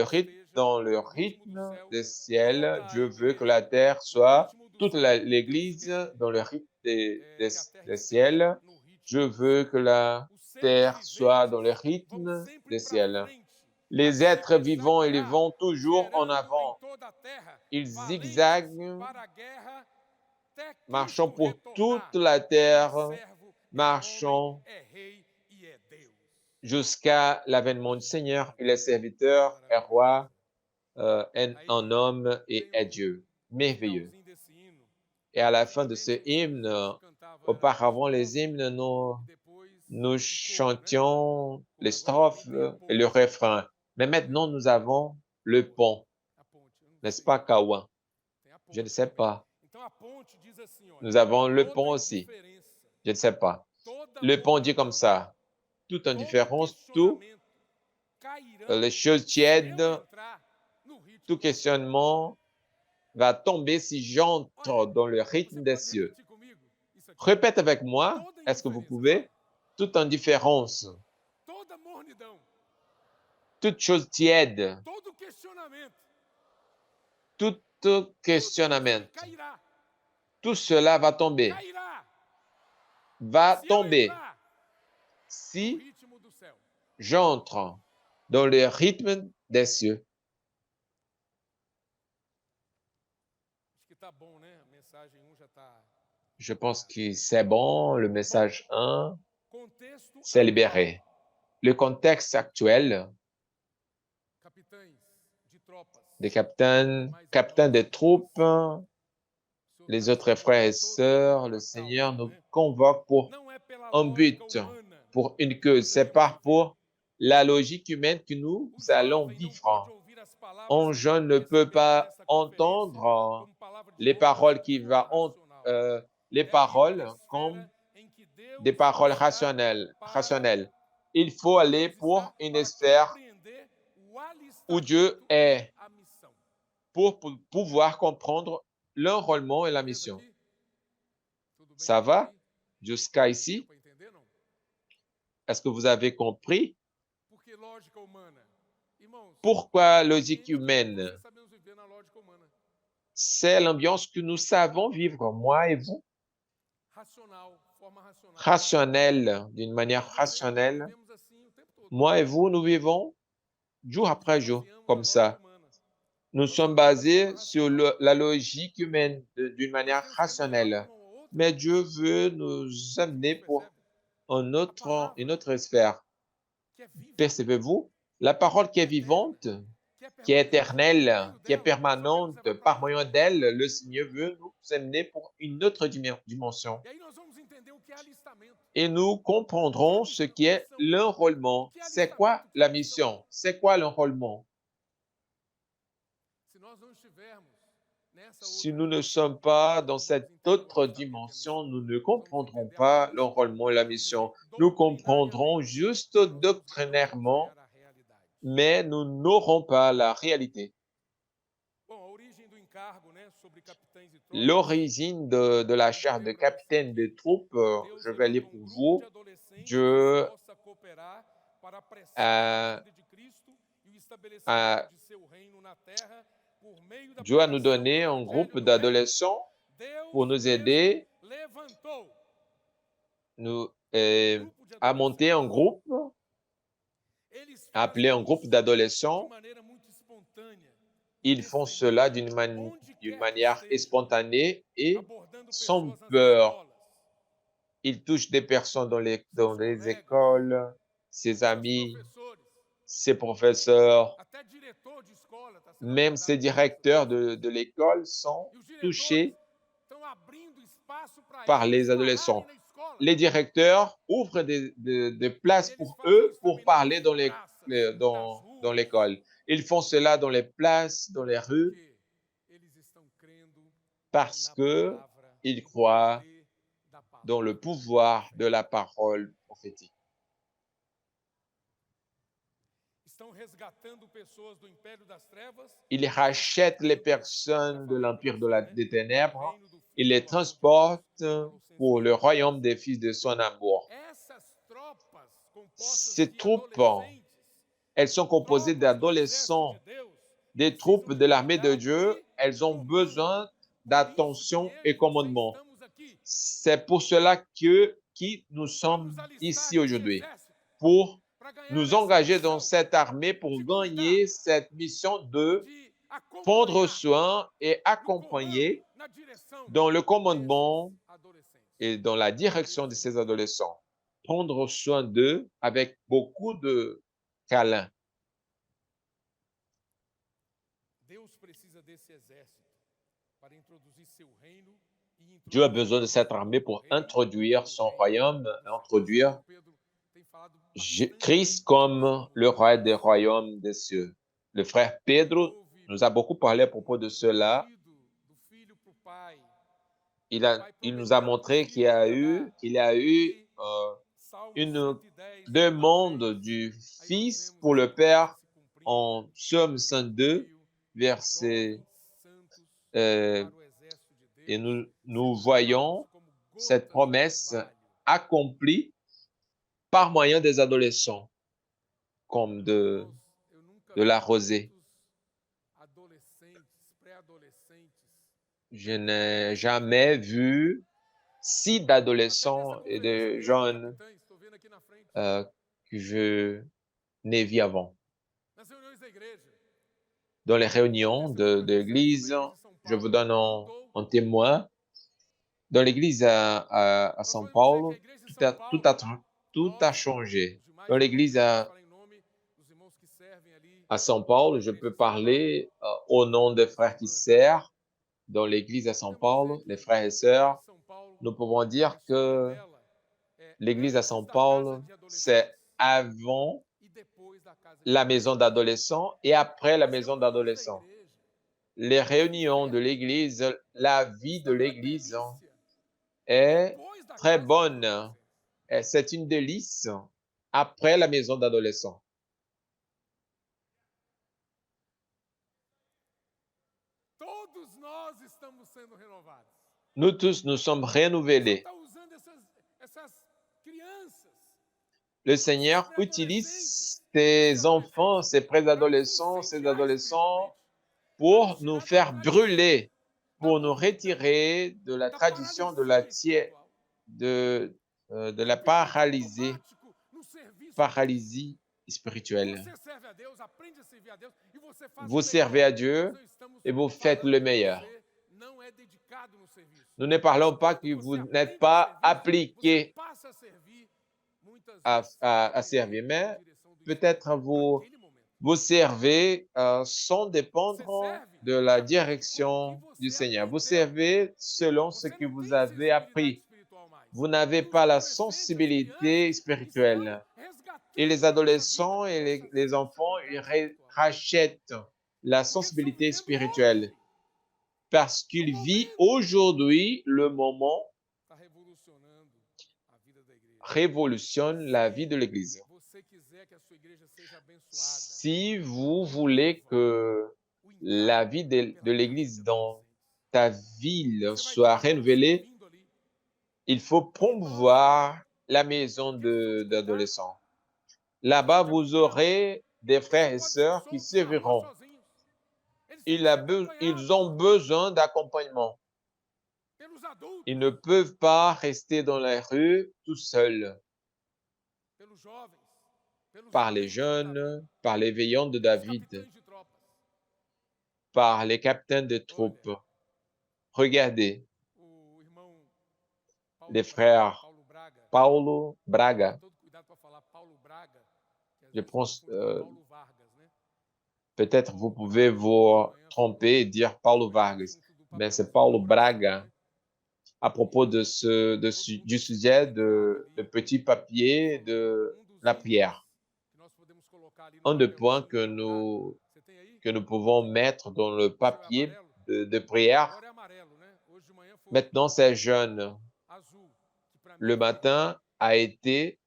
A: dans le rythme des ciels, Dieu veut que la terre soit, toute l'Église dans le rythme des ciels. Je veux que la terre soit dans le rythme des ciels. Les êtres vivants, ils vont toujours en avant. Ils zigzaguent, marchant pour toute la terre, marchant jusqu'à l'avènement du Seigneur. Il est serviteur, est roi, un homme et est Dieu. Merveilleux. Et à la fin de ce hymne, auparavant les hymnes, nous chantions les strophes et le refrain. Mais maintenant, nous avons le pont. N'est-ce pas, Kawa? Je ne sais pas. Nous avons le pont aussi. Je ne sais pas. Le pont dit comme ça. Toute indifférence, les choses tièdes, tout questionnement va tomber si j'entre dans le rythme des cieux. Répète avec moi. Est-ce que vous pouvez? Toute indifférence, toute chose tiède, tout questionnement tout cela va tomber,
B: cairá.
A: va
B: Se eu
A: tomber.
B: entrar no
A: Si
B: ritmo do céu.
A: j'entre dans le rythme des cieux.
B: Acho que tá bom, né? A mensagem 1 já tá
A: Je pense
B: liberada.
A: que c'est bon, le message 1
B: Contexto
A: s'est
B: atual.
A: libéré. Le contexte actuel
B: Capitães de tropas,
A: des capitaines,
B: demais
A: capitaines
B: irmãos e
A: des
B: irmãs,
A: troupes,
B: o Senhor está
A: les
B: nos
A: autres frères et
B: convocando todos aqui
A: sœurs,
B: para
A: le
B: uma
A: Seigneur
B: causa,
A: nous
B: né?
A: convoque pour
B: Não é pela
A: un
B: lógica
A: but,
B: humana
A: pour une
B: que
A: cause.
B: nós
A: C'est
B: devemos
A: pas
B: viver.
A: pour la logique humaine que nous
B: O
A: allons
B: jovem não pode
A: vivre.
B: ouvir as palavras
A: Un
B: que nós
A: jeune ne peut
B: receberemos
A: pas
B: nessa conferência
A: entendre
B: como palavra de
A: les
B: lógica
A: paroles qui va,
B: racional.
A: les
B: É ir para a
A: paroles comme
B: esfera em que
A: des
B: Deus
A: paroles
B: está para
A: rationnelles. Il faut aller
B: Deus
A: pour
B: está
A: une
B: para
A: sphère
B: compreender o
A: où Dieu
B: alistamento e
A: est,
B: a missão.
A: pour pouvoir comprendre l'enrôlement et la
B: Beleza
A: mission.
B: aqui? Tudo bem
A: Ça
B: até
A: va
B: aqui?
A: jusqu'à
B: Deu
A: ici?
B: para entender, não?
A: Est-ce que vous avez compris
B: Porque lógica humana. Irmãos,
A: pourquoi
B: é o
A: logique
B: ambiente que eu e
A: humaine?
B: você sabemos viver na lógica humana.
A: C'est l'ambiance que nous savons vivre, moi et vous,
B: Racional, forma racional.
A: rationnelle, d'une manière
B: Eu e você
A: rationnelle.
B: vivemos assim o tempo todo.
A: Moi et vous, nous vivons jour
B: E nos
A: après jour,
B: baseamos na
A: comme
B: lógica
A: ça.
B: humana.
A: Nous
B: Nós
A: sommes
B: vivemos de forma
A: basés sur
B: racional.
A: la logique humaine d'une
B: Mas
A: manière
B: Deus quer nos levar para
A: rationnelle.
B: uma outra
A: Mais Dieu
B: dimensão.
A: veut nous
B: Os
A: amener
B: irmãos
A: pour
B: percebem? A
A: une
B: palavra
A: autre sphère.
B: que é viva,
A: Percevez-vous? La parole qui
B: que
A: est
B: é eterna,
A: vivante,
B: que é
A: qui est
B: permanente, por
A: éternelle,
B: meio
A: qui est
B: dela, Ele só quer nos
A: permanente,
B: levar para
A: par
B: outra
A: moyen
B: dimensão.
A: d'elle, le Seigneur veut nous amener pour une autre dimension.
B: E aí nós vamos entender o que é alistamento.
A: Et nous
B: O que é
A: comprendrons ce qui est
B: missão? O
A: l'enrôlement.
B: que é
A: C'est quoi
B: alistamento? O que é
A: la
B: missão?
A: mission? C'est quoi l'enrôlement?
B: Se nós não estivermos nessa
A: Si
B: outra
A: nous ne
B: dimensão,
A: sommes pas
B: nós
A: dans
B: não vamos
A: cette
B: entender o
A: autre
B: alistamento e a
A: dimension,
B: missão.
A: nous ne
B: Nós vamos
A: comprendrons
B: entender
A: pas
B: apenas,
A: l'enrôlement et la
B: podemos
A: mission.
B: dizer,
A: Nous comprendrons
B: doutrinariamente.
A: juste
B: Nós não vamos
A: doctrinairement,
B: ganhar a realidade.
A: mais nous n'aurons pas la réalité.
B: Bom, a origem do encargo, né, sobre capitães e tropas,
A: L'origine de la
B: eu vou
A: chair
B: ler
A: de
B: para você
A: capitaine
B: aqui.
A: des troupes,
B: Deus
A: je vais lire
B: levantou
A: pour
B: grupo de
A: vous.
B: adolescentes
A: Dieu
B: disposta a cooperar para apressar a
A: a,
B: vinda de Cristo e o estabelecimento
A: a,
B: de seu reino na terra por meio da
A: Dieu a nous
B: pregação do
A: donné un
B: evangelho
A: groupe
B: do reino.
A: d'adolescents
B: Deus
A: pour nous
B: mesmo
A: aider
B: levantou
A: nous,
B: grupo de
A: à monter un
B: adolescentes.
A: groupe,
B: Eles
A: appeler
B: fazem
A: un groupe
B: isso de
A: d'adolescents.
B: maneira muito espontânea,
A: Ils font cela
B: independente, onde
A: d'une
B: quer que
A: manière
B: estejam,
A: spontanée et
B: abordando
A: sans
B: pessoas nas
A: peur.
B: escolas,
A: Ils touchent des personnes dans
B: seus
A: les
B: colegas,
A: écoles, ses
B: seus
A: amis,
B: professores,
A: ses professeurs,
B: até diretor de escola está sendo
A: même
B: abordado
A: ses
B: por
A: directeurs
B: isso.
A: de l'école sont
B: E os diretores
A: touchés
B: estão abrindo espaço para
A: par
B: eles
A: les
B: falarem
A: adolescents.
B: na escola.
A: Les directeurs ouvrent des places
B: E eles
A: pour
B: fazem
A: eux
B: isso
A: pour
B: também nas
A: parler
B: praças, nas
A: dans
B: ruas,
A: l'école. Ils font cela dans les places, dans les rues,
B: porque eles estão crendo
A: parce
B: na
A: que
B: palavra,
A: ils
B: no
A: croient
B: poder da
A: dans
B: palavra.
A: le pouvoir de la parole prophétique.
B: Estão resgatando pessoas do império das trevas.
A: Ils rachètent les personnes de l'empire des
B: Do
A: ténèbres,
B: reino do
A: ils
B: Filho
A: les
B: do amor de
A: transportent
B: Deus.
A: pour le
B: Colossenses 1.
A: royaume des fils de son amour.
B: Essas tropas compostas
A: Ces
B: de
A: troupes,
B: adolescentes,
A: elles sont composées
B: tropas do exército
A: d'adolescents,
B: de Deus,
A: des
B: precisam
A: troupes
B: de
A: de l'armée de
B: cuidado
A: Dieu,
B: e
A: elles ont
B: comando.
A: besoin
B: Por isso que
A: d'attention
B: eu
A: et
B: e você
A: commandement.
B: estamos aqui
A: C'est pour cela que qui nous
B: para nos
A: sommes
B: alistar
A: ici
B: nesse
A: aujourd'hui,
B: exército,
A: pour
B: para ganhar
A: nous
B: essa
A: engager dans
B: missão
A: cette armée, pour
B: de
A: gagner
B: cuidar
A: cette mission
B: e
A: de
B: de
A: prendre
B: acompanhar
A: soin et
B: no comando,
A: accompagner
B: na direção
A: dans le
B: desses
A: commandement
B: adolescentes.
A: et dans la direction de ces adolescents. Prendre soin d'eux avec beaucoup de câlins.
B: Deus precisa desse exército para introduzir seu reino e
A: Dieu a
B: introduzir
A: besoin de cette armée pour introduire son royaume, introduire
B: Pedro tem falado
A: Christ comme le roi des royaumes des cieux. Le frère Pedro nous a beaucoup parlé à propos de cela. Il nous a montré qu'il y a eu une demande du Fils pour le Père en Psaume 102, verset, et nous voyons cette promesse accomplie par moyen des adolescents, comme de la rosée. Je n'ai jamais vu si
B: Até nessa
A: d'adolescents et
B: conferência
A: de
B: mesmo,
A: jeunes
B: capitães, estou vendo aqui na frente,
A: que je n'ai vu avant.
B: nas reuniões da igreja.
A: Dans les
B: Quando
A: réunions
B: recebeu
A: de
B: uma mensagem sobre
A: l'église,
B: a igreja em São
A: je vous
B: Paulo,
A: donne
B: mudou.
A: en témoin, dans l'église à
B: Nós
A: São
B: podemos dizer que a
A: Paulo,
B: igreja em São Paulo,
A: tout a
B: nós,
A: changé.
B: os demais
A: Dans
B: irmãos,
A: l'église
B: eu posso falar em nome dos irmãos que servem ali
A: à São Paulo,
B: na
A: je
B: igreja
A: peux
B: em São Paulo,
A: parler au nom des frères qui
B: observando.
A: servent dans l'église à São
B: Podemos dizer
A: Paulo, les
B: que
A: frères et
B: a igreja
A: sœurs.
B: de São Paulo,
A: Nous pouvons
B: a
A: dire
B: história
A: que
B: dela é
A: l'église à
B: antes
A: São
B: da casa
A: Paulo,
B: de
A: c'est
B: adolescentes
A: avant
B: e depois da casa de
A: la maison
B: adolescentes.
A: d'adolescents et après la
B: As
A: maison
B: reuniões da
A: d'adolescents.
B: igreja
A: Les
B: é um
A: réunions de
B: inferno,
A: l'église, la vie de
B: está uma
A: l'église
B: delícia
A: est
B: depois da
A: très
B: casa dos
A: bonne.
B: adolescentes.
A: Et c'est une délice après la maison d'adolescents.
B: Todos nós estamos sendo renovados.
A: Nous tous, nous sommes
B: O Senhor
A: renouvelés.
B: está usando essas crianças,
A: Le
B: esses
A: Seigneur
B: pré-adolescentes,
A: utilise ces
B: esses
A: enfants,
B: adolescentes
A: ces
B: para nos
A: préadolescents, ces
B: incendiar
A: adolescents
B: espiritualmente, para nos
A: pour nous
B: tirar da
A: faire
B: tradição,
A: brûler,
B: da
A: pour nous
B: mornidão,
A: retirer de la
B: da
A: tradition, de la
B: paralisia espiritual,
A: de
B: do
A: la
B: piloto automático no serviço a Deus.
A: paralysie spirituelle.
B: Você serve a Deus, aprende a servir a Deus e você faz o
A: Vous servez
B: melhor.
A: à
B: Nós
A: Dieu
B: não estamos
A: et vous faites
B: falando
A: le
B: que
A: meilleur.
B: você não é dedicado no serviço.
A: Nous ne
B: Mas
A: parlons pas
B: quando
A: que vous
B: você
A: n'êtes
B: aprende ao
A: pas
B: serviço, você
A: appliqué
B: passa a servir, muitas vezes sem
A: à
B: depender
A: servir,
B: da
A: mais
B: direção do
A: peut-être
B: Espírito naquele momento.
A: vous servez sans
B: Você
A: dépendre
B: serve
A: de
B: de
A: la
B: acordo com o que
A: direction du
B: você
A: Seigneur. Vous
B: aprendeu.
A: servez selon ce
B: Você
A: que
B: não
A: vous
B: tem
A: avez
B: sensibilidade
A: appris.
B: espiritual mais.
A: Vous n'avez
B: E os
A: pas la
B: adolescentes, as
A: sensibilité
B: crianças, estão
A: spirituelle. Et les
B: resgatando a nossa vida,
A: adolescents et
B: nossa
A: les enfants, ils
B: sensibilidade espiritual.
A: rachètent la
B: Porque eles estão
A: sensibilité
B: vivendo
A: spirituelle
B: hoje
A: parce
B: o
A: qu'ils vivent
B: momento.
A: aujourd'hui le moment
B: Está revolucionando a vida da igreja.
A: révolutionne la vie de l'Église.
B: Você quiser que a sua igreja seja abençoada,
A: Si vous voulez que
B: o
A: la
B: encargo
A: vie
B: pela
A: de
B: casa de
A: l'Église dans
B: adolescentes.
A: ta ville
B: Você vai ter
A: soit
B: jovens
A: renouvelée,
B: servindo ali,
A: il faut
B: bombando,
A: promouvoir la maison
B: porque eles vão te cuidar,
A: d'adolescents.
B: eles vão
A: Là-bas,
B: te
A: vous
B: acompanhar.
A: aurez des
B: Eles
A: frères
B: não
A: et
B: podem ser
A: sœurs qui
B: soltos na rua
A: serviront.
B: sozinhos. Eles têm que ser acompanhados
A: Ils ont besoin d'accompagnement.
B: pelos adultos,
A: Ils ne peuvent pas rester dans la rue tout seuls,
B: pelos jovens, pelos
A: par les
B: valentes de Davi,
A: jeunes, par les veillants de
B: pelos
A: David,
B: capitães de tropas.
A: par les capitaines de
B: Olha,
A: troupes. Regardez,
B: o irmão
A: les
B: Paulo Braga,
A: frères
B: Paulo Braga,
A: Paulo Braga.
B: todo cuidado para falar Paulo Braga, que às
A: Je
B: vezes
A: pense,
B: confunde com Paulo Vargas, né?
A: peut-être vous pouvez vous tromper et dire Paulo Vargas, mais c'est Paulo Braga à propos du sujet de petit papier de la prière. Un des points que nous pouvons mettre dans le papier de prière. Maintenant, c'est jaune. Le matin a été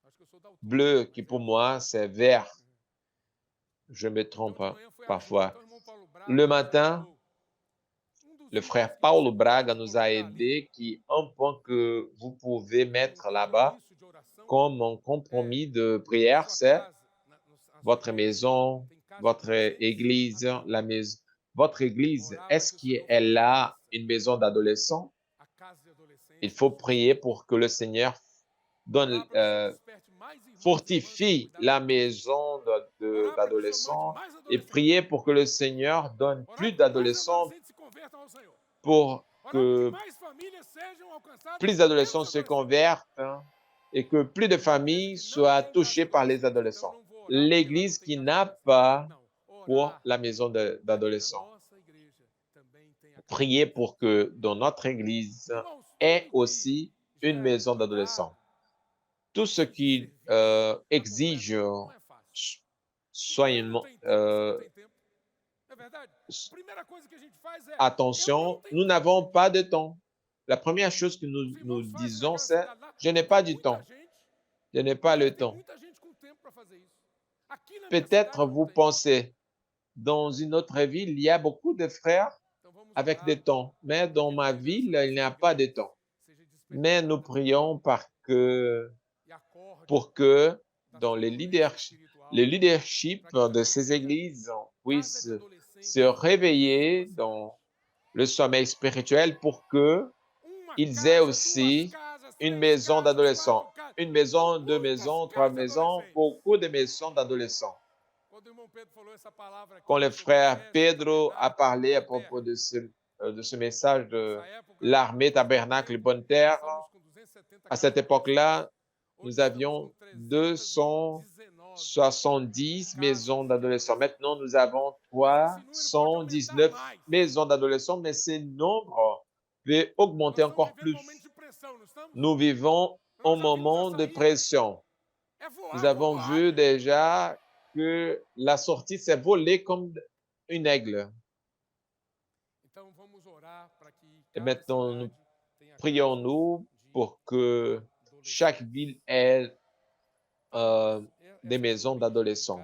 A: bleu, qui pour moi, c'est vert. Je me trompe parfois. Le matin, le frère Paulo Braga nous a aidé, qui un point que vous pouvez mettre là-bas comme un compromis de prière, c'est votre maison, votre église, votre église. Est-ce qu'elle a une maison d'adolescents? Il faut prier pour que le Seigneur donne, fortifie la maison d'adolescents et prier pour que le Seigneur donne plus d'adolescents pour que plus d'adolescents se convertent et que plus de familles soient touchées par les adolescents. L'Église qui n'a pas pour la maison d'adolescents. Priez pour que dans notre Église ait aussi une maison d'adolescents. Tout ce qui exige attention, nous n'avons pas de temps. La première chose que nous disons, c'est « je n'ai pas du temps ». Je n'ai pas le temps. Peut-être vous pensez, dans une autre ville, il y a beaucoup de frères avec des temps, mais dans ma ville, il n'y a pas de temps. Mais nous prions pour que dans le leadership de ces églises puisse se réveiller dans le sommeil spirituel pour que
B: Uma
A: ils aient
B: casa, duas
A: aussi
B: casas,
A: une
B: três
A: maison
B: casas, quatro
A: d'adolescents.
B: casas.
A: Une maison, deux
B: Muitas
A: maisons, trois
B: casas de
A: maisons,
B: adolescentes.
A: beaucoup de maisons d'adolescents.
B: Quando o irmão Pedro falou essa palavra
A: Quand
B: aqui
A: le
B: sobre o
A: frère
B: exército,
A: Pedro a
B: tabernáculo,
A: parlé à
B: boa terra.
A: propos de ce message de
B: Nessa época,
A: l'armée
B: nós
A: tabernacle bonne terre,
B: estávamos com 270
A: à
B: casas
A: cette
B: adolescentes.
A: époque-là,
B: Hoje
A: nous
B: estamos com
A: avions
B: 319
A: 270 maisons
B: casas de
A: d'adolescents.
B: adolescentes.
A: Maintenant, nous avons
B: Mas esse número pode aumentar
A: 319
B: mais.
A: maisons d'adolescents, mais ce nombre peut
B: Nós
A: augmenter
B: estamos
A: encore
B: vivendo um momento
A: plus.
B: de pressão, não estamos?
A: Nous vivons un
B: Nós já vimos a
A: moment de
B: saída,
A: pression.
B: é
A: Nous
B: voar
A: avons
B: como
A: vu
B: ave.
A: déjà que la sortie s'est volée comme une aigle.
B: Então vamos orar para que
A: Et
B: cada
A: maintenant, nous
B: cidade tenha
A: prions-nous pour que chaque ville ait des maisons d'adolescents.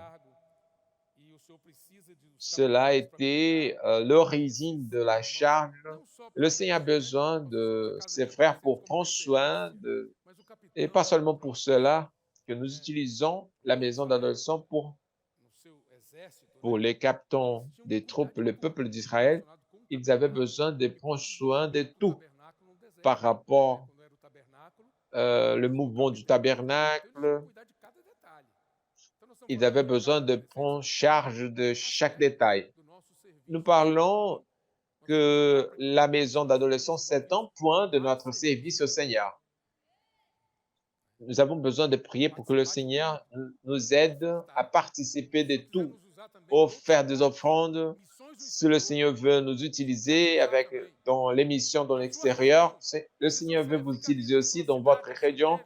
A: Cela a été l'origine de la charge. Le Seigneur a besoin de ses frères pour prendre soin de, et pas seulement pour cela, que nous utilisons la maison d'adolescents pour les captains des troupes, le peuple d'Israël. Ils avaient besoin de prendre soin de tout par rapport le mouvement du tabernacle. Ils avaient besoin de prendre charge de chaque détail. Nous parlons que la maison d'adolescents, c'est un point de notre service au Seigneur. Nous avons besoin de prier pour que le Seigneur nous aide à participer de tout, faire des offrandes. Si le Seigneur veut nous utiliser dans les missions dans l'extérieur, le Seigneur veut vous utiliser aussi dans votre région.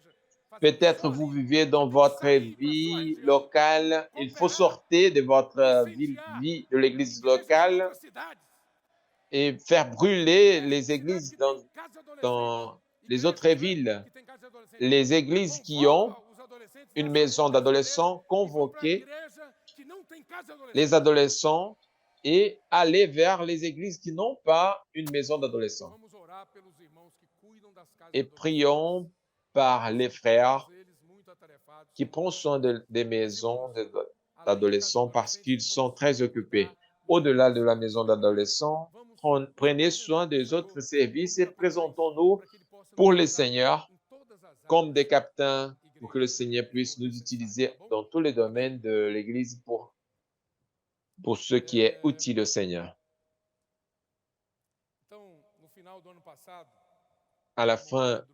A: Peut-être vous vivez dans votre vie locale. Il faut sortir de votre vie de l'église locale et faire brûler les églises dans les autres villes. Les églises qui ont une maison d'adolescents, convoquer les adolescents et aller vers les églises qui n'ont pas une maison d'adolescents. Et prions par les frères qui prennent soin des maisons d'adolescents parce qu'ils sont très occupés. Au-delà de la maison d'adolescents, prenez soin des autres services et présentons-nous pour le Seigneur comme des captains pour que le Seigneur puisse nous utiliser dans tous les domaines de l'Église pour ce qui est utile au Seigneur. À la fin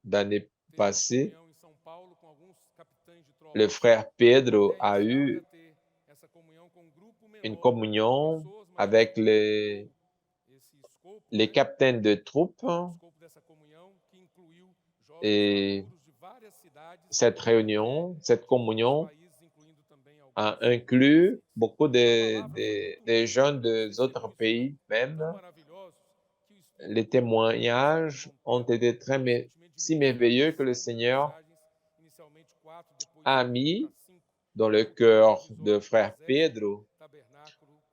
A: d'année passée, le frère Pedro a eu une communion avec les capitaines de troupes et cette communion a inclus beaucoup de jeunes des autres pays même. Les témoignages ont été si merveilleux que le Seigneur a mis dans le cœur de frère Pedro,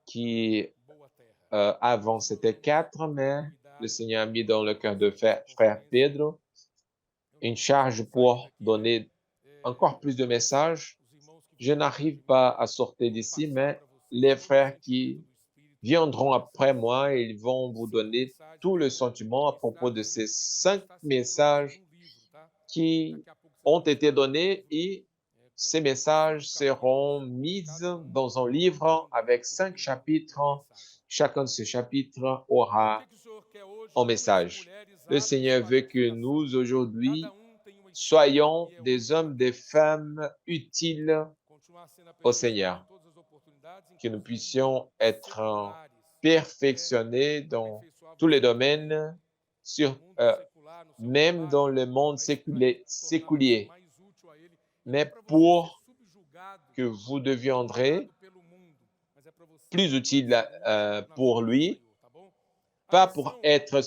A: qui avant c'était 4, mais le Seigneur a mis dans le cœur de frère Pedro une charge pour donner encore plus de messages. Je n'arrive pas à sortir d'ici, mais les frères qui viendront après moi, ils vont vous donner tout le sentiment à propos de ces 5 messages qui ont été donnés et ces messages seront mis dans un livre avec 5 chapitres. Chacun de ces chapitres aura un message. Le Seigneur veut que nous, aujourd'hui, soyons des hommes, des femmes utiles au Seigneur, que nous puissions être perfectionnés dans tous les domaines, même dans le monde séculier, mais pour que vous deviendrez plus utile pour lui, pas pour être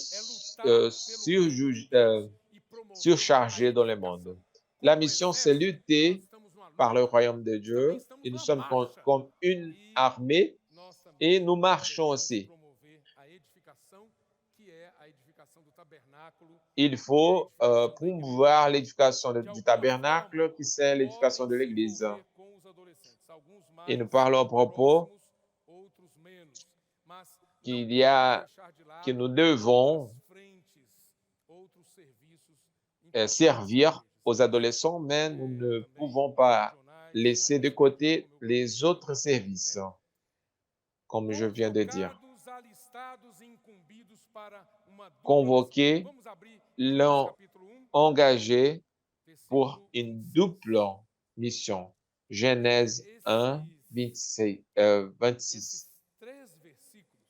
A: surchargé dans le monde. La mission, c'est lutter par le royaume de Dieu et nous sommes comme une armée et nous marchons aussi. Il faut promouvoir l'édification du tabernacle, qui c'est l'édification de l'Église. Et nous parlons à propos qu'il y
B: podemos
A: a,
B: deixar de
A: que
B: lado
A: nous devons
B: outras frentes, outros serviços importantes na
A: servir
B: igreja,
A: aux
B: serviços
A: adolescents, mais nous ne
B: também
A: pouvons pas
B: regionais,
A: laisser de
B: assim como aqui no
A: côté
B: meu
A: les
B: contexto
A: autres
B: paroquial,
A: services,
B: né?
A: comme je viens de dire.
B: Convocados, alistados e incumbidos para uma dupla missão.
A: Convoquer,
B: Vamos abrir Gênesis
A: l'en
B: capítulo 1,
A: engager pour
B: versículo
A: une
B: 26.
A: double mission.
B: Porque
A: Genèse 1, 26,
B: esses
A: 26.
B: três versículos,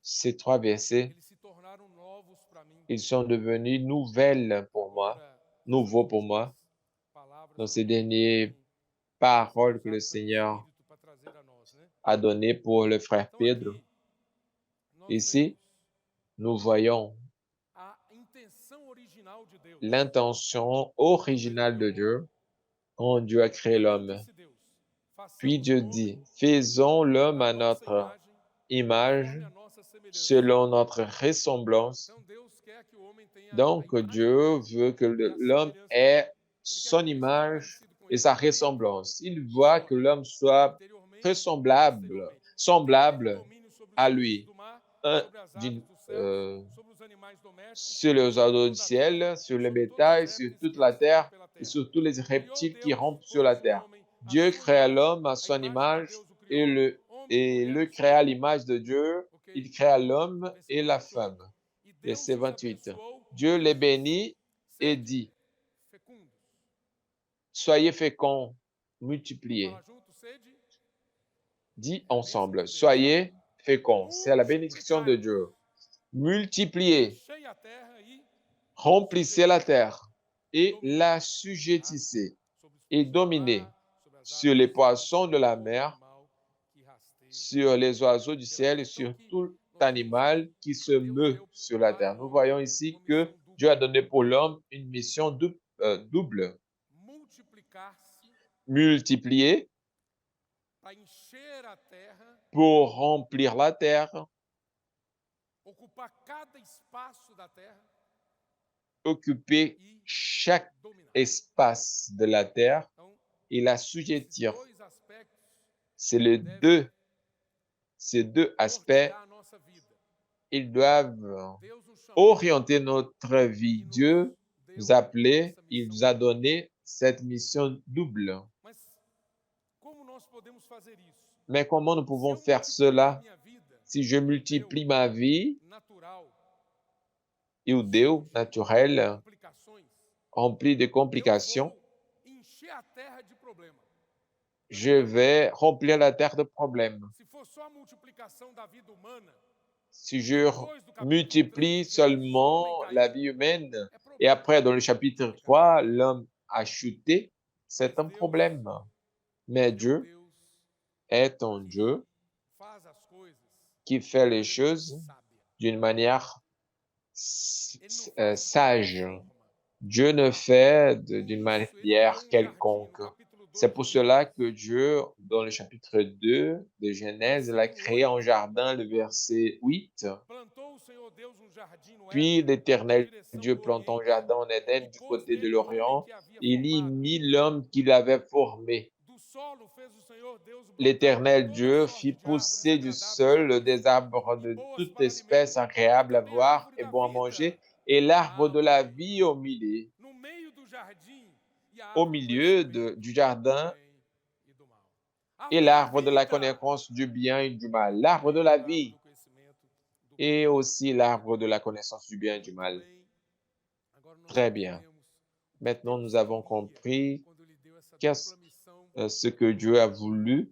A: Ces 3 versets,
B: eles se tornaram novos para mim.
A: ils sont devenus nouvelles pour moi,
B: Agora, nessas
A: nouveaux pour
B: últimas
A: moi,
B: palavras
A: dans
B: que o
A: ces
B: Senhor
A: dernières
B: tem
A: paroles que le
B: usado pelo
A: Seigneur
B: Espírito para trazer a nós, né?
A: a données pour le frère
B: Então
A: Pedro.
B: aqui nós
A: Ici,
B: vemos
A: nous voyons
B: a intenção original de Deus
A: l'intention
B: quando ele
A: originale
B: criou
A: de
B: o homem.
A: Dieu quand Dieu a créé
B: Primeiro
A: l'homme.
B: disse Deus:
A: Puis
B: façamos o
A: Dieu
B: homem
A: dit, faisons l'homme
B: à
A: à
B: nossa
A: notre
B: imagem,
A: image,
B: conforme a nossa semelhança.
A: selon notre ressemblance.
B: Então Deus quer que o homem tenha a
A: Donc
B: imagem
A: Dieu
B: dele
A: veut que
B: e a
A: l'homme
B: semelhança dele.
A: ait
B: Ele quer que
A: son
B: o homem seja
A: image
B: parecido com
A: et
B: ele
A: sa
B: por dentro
A: ressemblance. Il
B: e
A: voit
B: fora,
A: que l'homme soit très
B: interiormente e
A: semblable,
B: exteriormente. Ele teve
A: semblable
B: domínio sobre os
A: à
B: peixes
A: lui,
B: do mar,
A: un,
B: sobre as aves
A: d'une,
B: dos céus,
A: euh,
B: sobre os animais domésticos
A: sur
B: e
A: les
B: sobre
A: oiseaux du
B: toda a terra
A: ciel, sur
B: e
A: le
B: sobre todos os
A: bétail, sur
B: répteis
A: toute
B: que
A: la
B: rastejam
A: terre
B: pela
A: et
B: terra.
A: sur tous les
B: Criou
A: reptiles qui
B: Deus,
A: rampent sur la
B: pois, o
A: terre.
B: homem à
A: Dieu
B: sua
A: créa
B: imagem,
A: l'homme à
B: a
A: son
B: imagem de
A: image
B: Deus o
A: et,
B: criou, homem e
A: et
B: mulher
A: le
B: os
A: créa à
B: criou.
A: l'image de Dieu.
B: Ok?
A: Il créa l'homme et
B: Versículo
A: la
B: 28.
A: femme.
B: E Deus
A: Verset
B: os
A: 28.
B: abençoou
A: Dieu
B: e
A: les
B: lhes disse:
A: bénit et
B: Sede
A: dit,
B: fecundos.
A: soyez féconds,
B: Vamos
A: multipliez.
B: falar junto? Sede
A: Dit
B: é a bênção
A: ensemble,
B: de Deus, tá?
A: soyez féconds. C'est la bénédiction de
B: Multiplicai-vos,
A: Dieu. Multipliez,
B: enchei a terra e
A: remplissez la
B: sujeitai,
A: terre et
B: dominai,
A: la
B: tá?
A: sujettissez
B: Sobre os
A: et
B: peixes do
A: dominez
B: mar, sobre as
A: sur
B: aves
A: les
B: dos céus e
A: poissons
B: sobre
A: de la
B: todo
A: mer,
B: animal que rasteja
A: sur les oiseaux du
B: pela
A: ciel
B: terra.
A: et
B: Então
A: sur
B: aqui
A: tout
B: nós vemos que
A: animal qui se
B: Deus
A: meut
B: deu
A: sur la
B: para
A: terre.
B: o
A: Nous
B: homem
A: voyons
B: uma
A: ici que
B: missão
A: Dieu a
B: dupla:
A: donné pour l'homme une mission double.
B: multiplicar-se
A: Multiplier
B: para encher a terra,
A: pour remplir la terre,
B: ocupar cada espaço da terra
A: occuper
B: e
A: chaque
B: dominar.
A: espace de la terre
B: Então,
A: et la
B: esses
A: sujettir.
B: dois aspectos
A: C'est les
B: devem
A: deux, ces deux aspects,
B: nortear a nossa vida.
A: ils doivent
B: Deus nos chamou
A: orienter notre vie.
B: e nos
A: Dieu nous
B: deu
A: a appelés,
B: essa
A: il
B: missão
A: nous a
B: dupla.
A: donné cette mission double.
B: Mas como nós podemos fazer isso?
A: Mais comment nous
B: Se
A: pouvons
B: eu
A: faire
B: multiplicar
A: cela
B: minha vida,
A: si je multiplie ma vie,
B: natural,
A: iudéo,
B: cheio de
A: naturelle,
B: complicações,
A: remplie de
B: eu
A: complications,
B: vou encher a terra de problema. Não é
A: je
B: verdade?
A: vais remplir la terre de problèmes.
B: Se for só a multiplicação da vida humana,
A: Si
B: e
A: je
B: depois do capítulo 3
A: multiplie
B: de Gênesis, o homem
A: seulement la
B: caiu,
A: vie humaine,
B: é
A: et
B: problema.
A: après, dans le chapitre
B: Multiplicar.
A: 3, l'homme a chuté, c'est
B: Mas
A: un
B: Deus,
A: problème. Mais
B: ele é um
A: Dieu
B: Deus
A: est un
B: que
A: Dieu
B: faz as coisas
A: qui
B: de
A: fait les
B: maneira
A: choses
B: sábia.
A: d'une manière
B: Ele não faz de
A: sage.
B: qualquer forma.
A: Dieu ne fait
B: Por
A: d'une
B: isso, ele criou
A: manière
B: um jardim. No
A: quelconque.
B: capítulo
A: C'est
B: 2
A: pour
B: de
A: cela
B: Gênesis,
A: que Dieu, dans le chapitre 2 de Genèse, il a
B: versículo
A: créé
B: 8,
A: un jardin, le verset 8.
B: plantou o Senhor Deus um jardim no
A: Puis
B: Éden, na
A: l'Éternel
B: direção
A: Dieu
B: do
A: planta un
B: Oriente,
A: jardin en
B: e
A: Éden du
B: pôs
A: côté de
B: nele o homem
A: l'Orient.
B: que havia
A: Il y
B: formado.
A: mit l'homme qu'il avait formé.
B: Do solo fez o Senhor Deus brotar
A: L'Éternel
B: toda
A: Dieu
B: sorte
A: fit
B: de árvores
A: pousser du
B: agradáveis à
A: sol des
B: vista
A: arbres
B: e
A: de
B: boas
A: toute
B: para alimento,
A: espèce
B: e
A: agréables à
B: também a
A: voir
B: árvore
A: et
B: da
A: bon à manger,
B: vida.
A: et l'arbre de la
B: Ok.
A: vie au milieu,
B: No meio do jardim e a
A: au
B: árvore do
A: milieu
B: conhecimento
A: du
B: do
A: jardin,
B: bem e do mal.
A: et
B: Árvore da
A: l'arbre de la
B: vida
A: connaissance du bien et du mal.
B: e
A: L'arbre de
B: também
A: la
B: a árvore
A: vie
B: do conhecimento do
A: et
B: bem
A: aussi
B: e do
A: l'arbre de
B: mal.
A: la connaissance du bien et du
B: Muito
A: mal.
B: bem. Agora nós
A: Très bien.
B: entendemos o que
A: Maintenant,
B: Deus
A: nous avons
B: queria
A: compris
B: quando lhe deu essa
A: qu'est-ce
B: dupla missão
A: ce que Dieu a voulu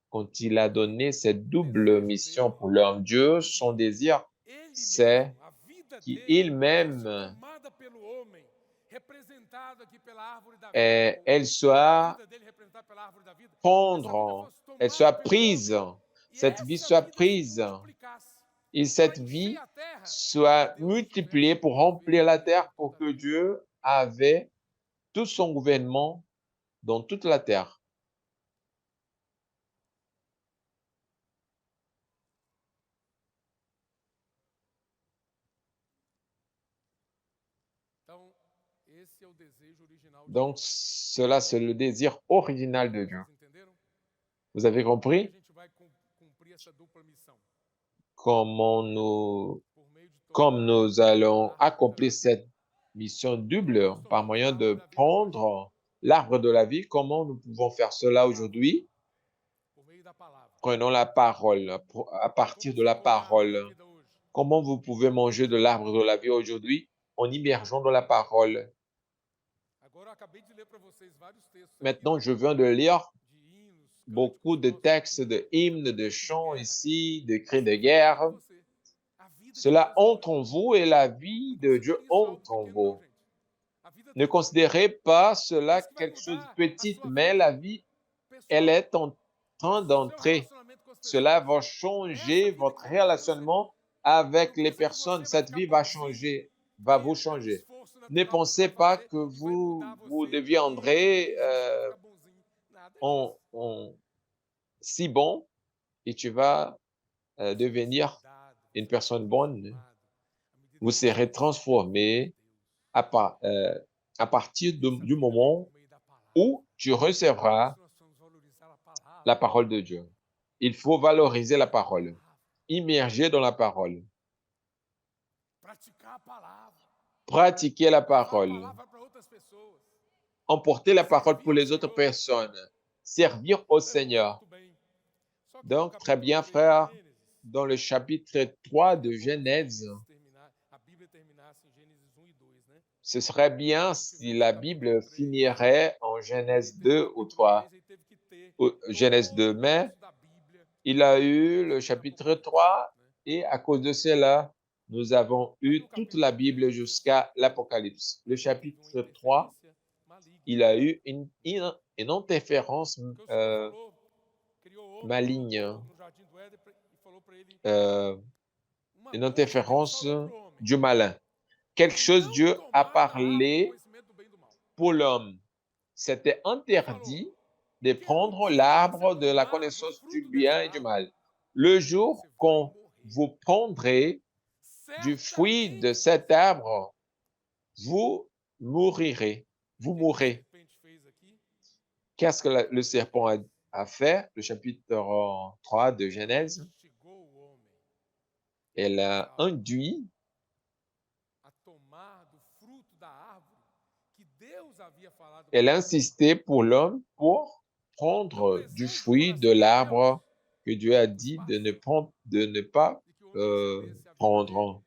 A: quand il a donné cette
B: o
A: double
B: desejo
A: mission
B: dele
A: pour l'homme.
B: é
A: Dieu, son
B: que
A: désir,
B: ele
A: c'est
B: mesmo, a vida dele, fosse
A: qu'il-même,
B: tomada pelo homem, representado aqui pela árvore da vida,
A: elle
B: a
A: soit
B: vida dele representada pela árvore da vida, essa vida
A: prendre,
B: fosse
A: elle
B: tomada
A: soit
B: pelo
A: prise,
B: homem e
A: cette vie
B: essa
A: soit
B: vida se
A: prise
B: multiplicasse
A: et
B: para
A: cette
B: encher
A: vie
B: a terra, porque
A: soit
B: Deus
A: multipliée
B: estivesse
A: pour
B: no
A: remplir
B: governo
A: la
B: dele
A: terre
B: em
A: pour
B: toda a
A: que
B: terra.
A: Dieu avait tout son gouvernement dans toute la terre.
B: Então, esse é o desejo original de
A: Donc,
B: Deus.
A: cela, c'est le désir original de Dieu.
B: Vocês entenderam?
A: Vous avez
B: Como que a
A: compris?
B: gente vai cumprir essa dupla missão?
A: comment nous,
B: por meio de tomar
A: comme nous allons
B: a árvore
A: accomplir
B: da vida.
A: cette mission double par
B: Tomamos a
A: moyen
B: árvore
A: de
B: da vida hoje
A: prendre l'arbre de la vie. Comment nous pouvons faire cela aujourd'hui?
B: por meio da palavra.
A: Prenons la parole, à
B: Como
A: partir de
B: você
A: la
B: come a árvore da
A: parole.
B: vida hoje?
A: Comment vous pouvez manger de l'arbre de la vie aujourd'hui? En immergeant dans la parole.
B: Agora eu acabei de ler para vocês vários textos aqui,
A: Maintenant,
B: né?
A: je viens de lire
B: De hinos,
A: beaucoup
B: cânticos
A: de
B: nossos
A: textes,
B: aqui,
A: de hymnes, de
B: de cri de
A: chants
B: guerra.
A: ici, de cris
B: Isso
A: de
B: entra dentro de
A: guerre.
B: você. A vida de
A: Cela
B: Deus entra
A: entre
B: dentro
A: en
B: de você.
A: vous et la vie
B: Não
A: de Dieu
B: considere isso algo
A: entre en
B: pequeno, não,
A: vous.
B: gente. A vida
A: Ne
B: dele é algo
A: considérez pas cela
B: isso que vai
A: quelque chose de
B: mudar a
A: petit,
B: sua
A: mais
B: vida
A: la vie, elle
B: pessoal,
A: est en train
B: o seu
A: d'entrer.
B: relacionamento com as
A: Cela
B: pessoas.
A: va
B: Essa
A: changer
B: vida que
A: votre
B: vai mudar você.
A: relationnement avec
B: Não
A: les
B: pensa que
A: personnes.
B: você vai
A: Cette
B: ficar
A: vie va
B: bonzinho,
A: changer, va
B: que
A: vous
B: é um
A: changer.
B: esforço
A: Ne
B: natural que você
A: pensez
B: vai
A: pas
B: fazer
A: que
B: e vai mudar
A: vous
B: você e em
A: deviendrez
B: 15 dias você vai ficar bonzinho. Nada disso.
A: si bon et tu vas
B: Você vai ser
A: devenir
B: mudado,
A: une
B: você vai ser
A: personne bonne.
B: transformado à medida
A: Vous
B: que você
A: serez
B: ouve a palavra de
A: transformé
B: Deus.
A: à partir
B: Essa
A: du
B: vida vem
A: moment
B: por meio da palavra.
A: où tu
B: Por
A: recevras
B: isso nós precisamos valorizar a palavra.
A: la parole de Dieu. Il faut valoriser la
B: Viver a
A: parole,
B: palavra.
A: immerger dans la parole,
B: Praticar a palavra.
A: pratiquer la
B: Levar a
A: parole,
B: palavra para outras pessoas.
A: emporter la parole
B: Servir
A: pour
B: ao
A: les autres
B: Senhor.
A: personnes, servir au
B: Você respondeu
A: Seigneur.
B: muito bem. Só que no
A: Donc, très
B: capítulo
A: bien,
B: 3 de
A: frère,
B: Gênesis,
A: dans le chapitre 3 de
B: seria bom se
A: Genèse,
B: a Bíblia terminasse em Gênesis 1 e 2, né?
A: ce serait bien
B: Se não
A: si
B: tivesse
A: la
B: o capítulo
A: Bible
B: 3.
A: finirait en
B: Aí
A: Genèse
B: teve o
A: 2 ou
B: capítulo
A: 3,
B: 3, aí teve que ter
A: ou Genèse 2,
B: todo o
A: mais
B: resto da Bíblia
A: il a
B: para
A: eu
B: poder
A: le
B: chegar em
A: chapitre
B: Apocalipse.
A: 3
B: Né?
A: et à cause de cela, nous avons
B: Aí
A: eu
B: no
A: toute la
B: capítulo
A: Bible
B: 3,
A: jusqu'à l'Apocalypse. Le
B: teve uma
A: chapitre 3,
B: interferência maligna.
A: il a eu une interférence
B: Porque o Senhor falou, criou o homem,
A: maligne,
B: colocou no jardim do Éden e falou para ele uma
A: une
B: coisa Deus
A: interférence
B: falou para o homem:
A: du malin. Quelque chose
B: não
A: Dieu a
B: tomar da árvore do
A: parlé
B: conhecimento do bem e do mal.
A: pour l'homme. C'était
B: E falou:
A: interdit de
B: porque no
A: prendre
B: dia que você
A: l'arbre de la
B: tomar do
A: connaissance du
B: fruto
A: bien
B: dessa
A: et du
B: árvore,
A: mal. Le
B: você
A: jour
B: vai
A: quand
B: morrer.
A: vous prendrez du fruit de
B: Certamente
A: cet arbre, vous mourirez. Vous
B: o que a
A: mourrez.
B: serpente fez aqui?
A: Qu'est-ce que le serpent a fait? Le chapitre 3 de
B: Ela
A: Genèse,
B: instigou o homem
A: elle a induit,
B: a tomar do fruto da árvore que Deus havia falado para
A: elle a
B: ele.
A: insisté pour l'homme pour
B: Então, o
A: prendre du
B: desejo do
A: fruit de
B: coração de
A: l'arbre
B: Deus
A: que Dieu a
B: é o
A: dit
B: espaço
A: de ne pas
B: e que o homem recebesse a vida dele
A: prendre.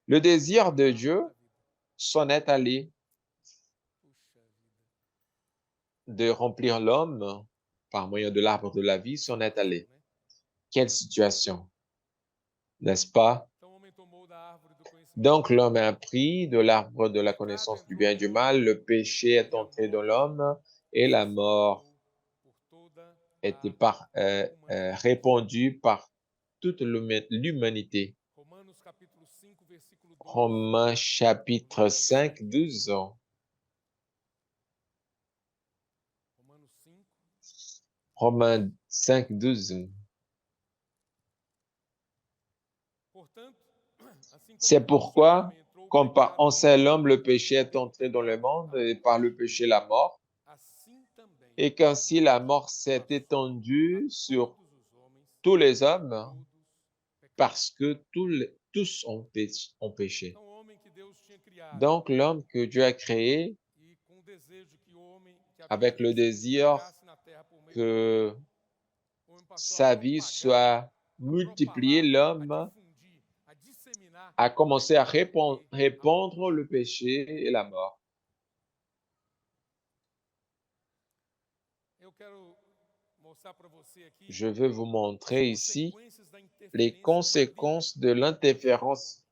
A: Le désir
B: da
A: de
B: árvore
A: Dieu
B: da vida.
A: s'en est allé
B: Puxa vida.
A: de remplir l'homme par moyen de l'arbre de la vie, s'en est allé.
B: Né?
A: Quelle situation, n'est-ce pas?
B: Então, o homem tomou da árvore do conhecimento
A: Donc
B: do bem e
A: l'homme
B: do
A: a
B: mal.
A: pris de l'arbre de
B: O
A: la
B: pecado
A: connaissance du
B: entrou
A: bien et
B: no
A: du mal,
B: homem
A: le péché est
B: e a
A: entré dans
B: morte
A: l'homme et
B: se
A: la mort
B: espalhou por toda
A: était
B: a humanidade.
A: répandue par toute l'humanité.
B: Romanos capítulo 5, versículo 12.
A: Romains chapitre 5, 12.
B: Romanos 5,
A: Romains 5, 12.
B: portanto, assim como
A: C'est
B: por um só
A: pourquoi,
B: homem entrou o
A: comme par
B: pecado
A: un
B: no
A: seul
B: mundo,
A: homme, le péché est entré
B: e
A: dans le
B: pela
A: monde,
B: a
A: et
B: morte,
A: par le péché la mort,
B: assim também
A: et
B: pela
A: qu'ainsi la
B: morte
A: mort s'est
B: passou a
A: étendue sur
B: todos os homens,
A: tous les
B: porque
A: hommes,
B: todos pecaram.
A: parce que tous ont péché.
B: Então, o homem que Deus tinha criado
A: Donc l'homme que Dieu a créé,
B: e com o desejo que o homem, que a vida
A: avec le
B: dele se
A: désir
B: multiplicasse na terra por meio do homem,
A: que
B: o homem passou a
A: sa vie
B: propagar,
A: soit
B: a
A: multipliée,
B: propalar, a
A: l'homme
B: difundir, a disseminar
A: a
B: o
A: commencé à
B: pecado e a
A: répandre
B: morte.
A: le péché et la mort.
B: Eu quero mostrar para você aqui
A: Je veux vous
B: as
A: montrer ici
B: consequências da
A: les
B: interferência maligna
A: conséquences de l'interférence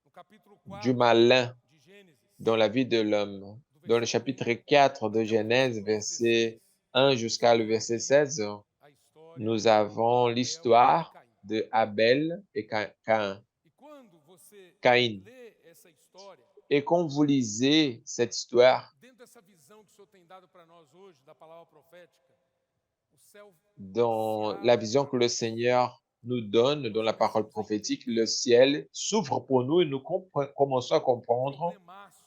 B: no capítulo
A: du
B: 4
A: malin
B: de Gênesis,
A: dans la vie de l'homme.
B: do
A: Dans le
B: versículo
A: chapitre
B: 1
A: 4 de
B: até o
A: Genèse,
B: versículo
A: verset
B: 16.
A: 1
B: Nós
A: jusqu'à le
B: temos
A: verset
B: aqui
A: 16,
B: a história
A: nous
B: de
A: avons
B: Abel e
A: l'histoire
B: Caim.
A: de Abel et Caïn.
B: E quando você
A: Caïn.
B: lê essa história,
A: Et quand vous lisez cette histoire
B: dentro dessa visão que o Senhor tem dado para nós hoje, da palavra profética, o céu
A: dans
B: se
A: la
B: abre
A: vision
B: para
A: que le
B: nós.
A: Seigneur nous donne, dans
B: Nós
A: la parole
B: começamos a
A: prophétique,
B: entender
A: le ciel s'ouvre pour nous et nous commençons à
B: o
A: comprendre
B: problemaço.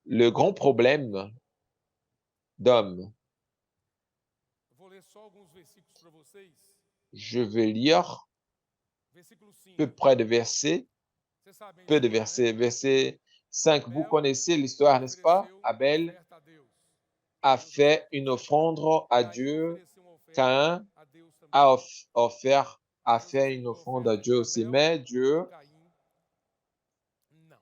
A: le grand problème d'homme.
B: Eu vou ler só alguns versículos para vocês.
A: Je vais lire
B: Versículo 5.
A: peu près de versets,
B: Você sabe a
A: peu de
B: história, né?
A: versets. Verset 5, vous
B: Abel
A: connaissez l'histoire, n'est-ce pas?
B: ofereceu uma
A: Abel
B: oferta a Deus.
A: a
B: Deus
A: fait
B: aceitou.
A: une offrande à
B: Caim
A: Dieu.
B: ofereceu uma oferta
A: Caïn
B: a Deus
A: a
B: também.
A: a
B: Deus
A: fait une
B: aceitou a
A: offrande à
B: oferta
A: Dieu
B: de
A: aussi,
B: Abel,
A: mais
B: de
A: Dieu
B: Caim, não.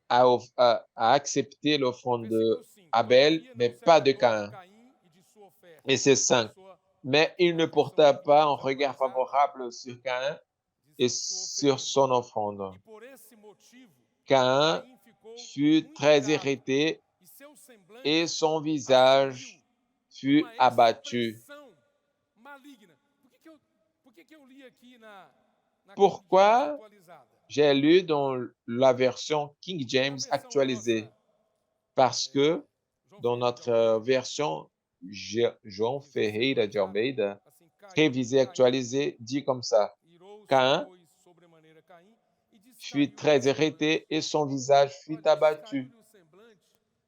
A: a accepté l'offrande
B: Versículo
A: de
B: 5.
A: Abel,
B: Todavia
A: mais
B: não se
A: pas de
B: agradou de
A: Caïn.
B: Caim e de sua oferta,
A: Et c'est
B: de
A: 5.
B: sua
A: Mais il ne
B: a versão
A: porta
B: King
A: pas un
B: James
A: regard
B: atualizada
A: favorable sur Caïn
B: diz
A: et
B: sua
A: sur
B: oferenda.
A: son offrande.
B: E por esse motivo,
A: Caïn
B: Caim ficou
A: fut
B: muito
A: très
B: irado
A: irrité
B: e seu
A: et
B: semblante
A: son
B: assumiu
A: visage fut
B: uma
A: abattu.
B: expressão maligna. Por que eu li aqui na King James
A: Pourquoi
B: atualizada?
A: j'ai lu dans la version King
B: Porque na
A: James
B: versão
A: actualisée?
B: nossa,
A: Parce que
B: João
A: dans
B: Ferreira de
A: notre
B: Almeida,
A: version João
B: King James
A: Ferreira de
B: atualizada,
A: Almeida,
B: assim, Caim,
A: révisée actualisée, dit comme ça.
B: irou-se,
A: Caïn
B: pois, sobremaneira Caim, e
A: fut
B: descaiu-lhe o
A: très
B: semblante.
A: irrité et son visage fut
B: Olha,
A: abattu.
B: descaiu-lhe o semblante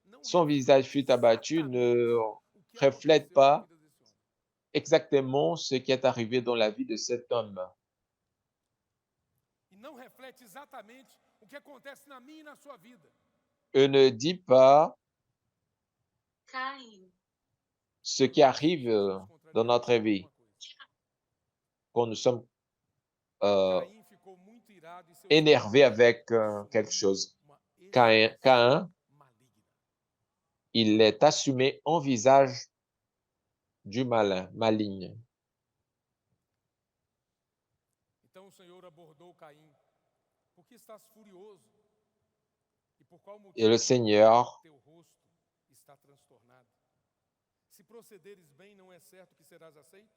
B: não
A: Son visage
B: reflete
A: fut abattu
B: exatamente
A: ne
B: o que
A: reflète
B: aconteceu na
A: pas
B: vida desse homem.
A: exactement ce qui est arrivé dans la vie de cet homme.
B: E não reflete exatamente o que acontece na minha e na sua vida.
A: Et ne dit pas
C: Caim,
A: ce qui
B: Irou-se se
A: arrive
B: nós nos
A: dans
B: contrariamos
A: notre
B: com
A: vie,
B: alguma coisa.
A: quand nous sommes euh,
B: Caim ficou muito irado e seu
A: énervés
B: semblante
A: avec quelque
B: assumiu
A: chose.
B: uma
A: Caïn,
B: expressão maligna.
A: il est assumé en visage du malin, maligne.
B: Então o Senhor abordou Caim. Por que estás furioso? E por qual
A: Et le
B: motivo
A: Seigneur
B: teu rosto está transtornado? Se procederes bem, não é certo que serás aceito?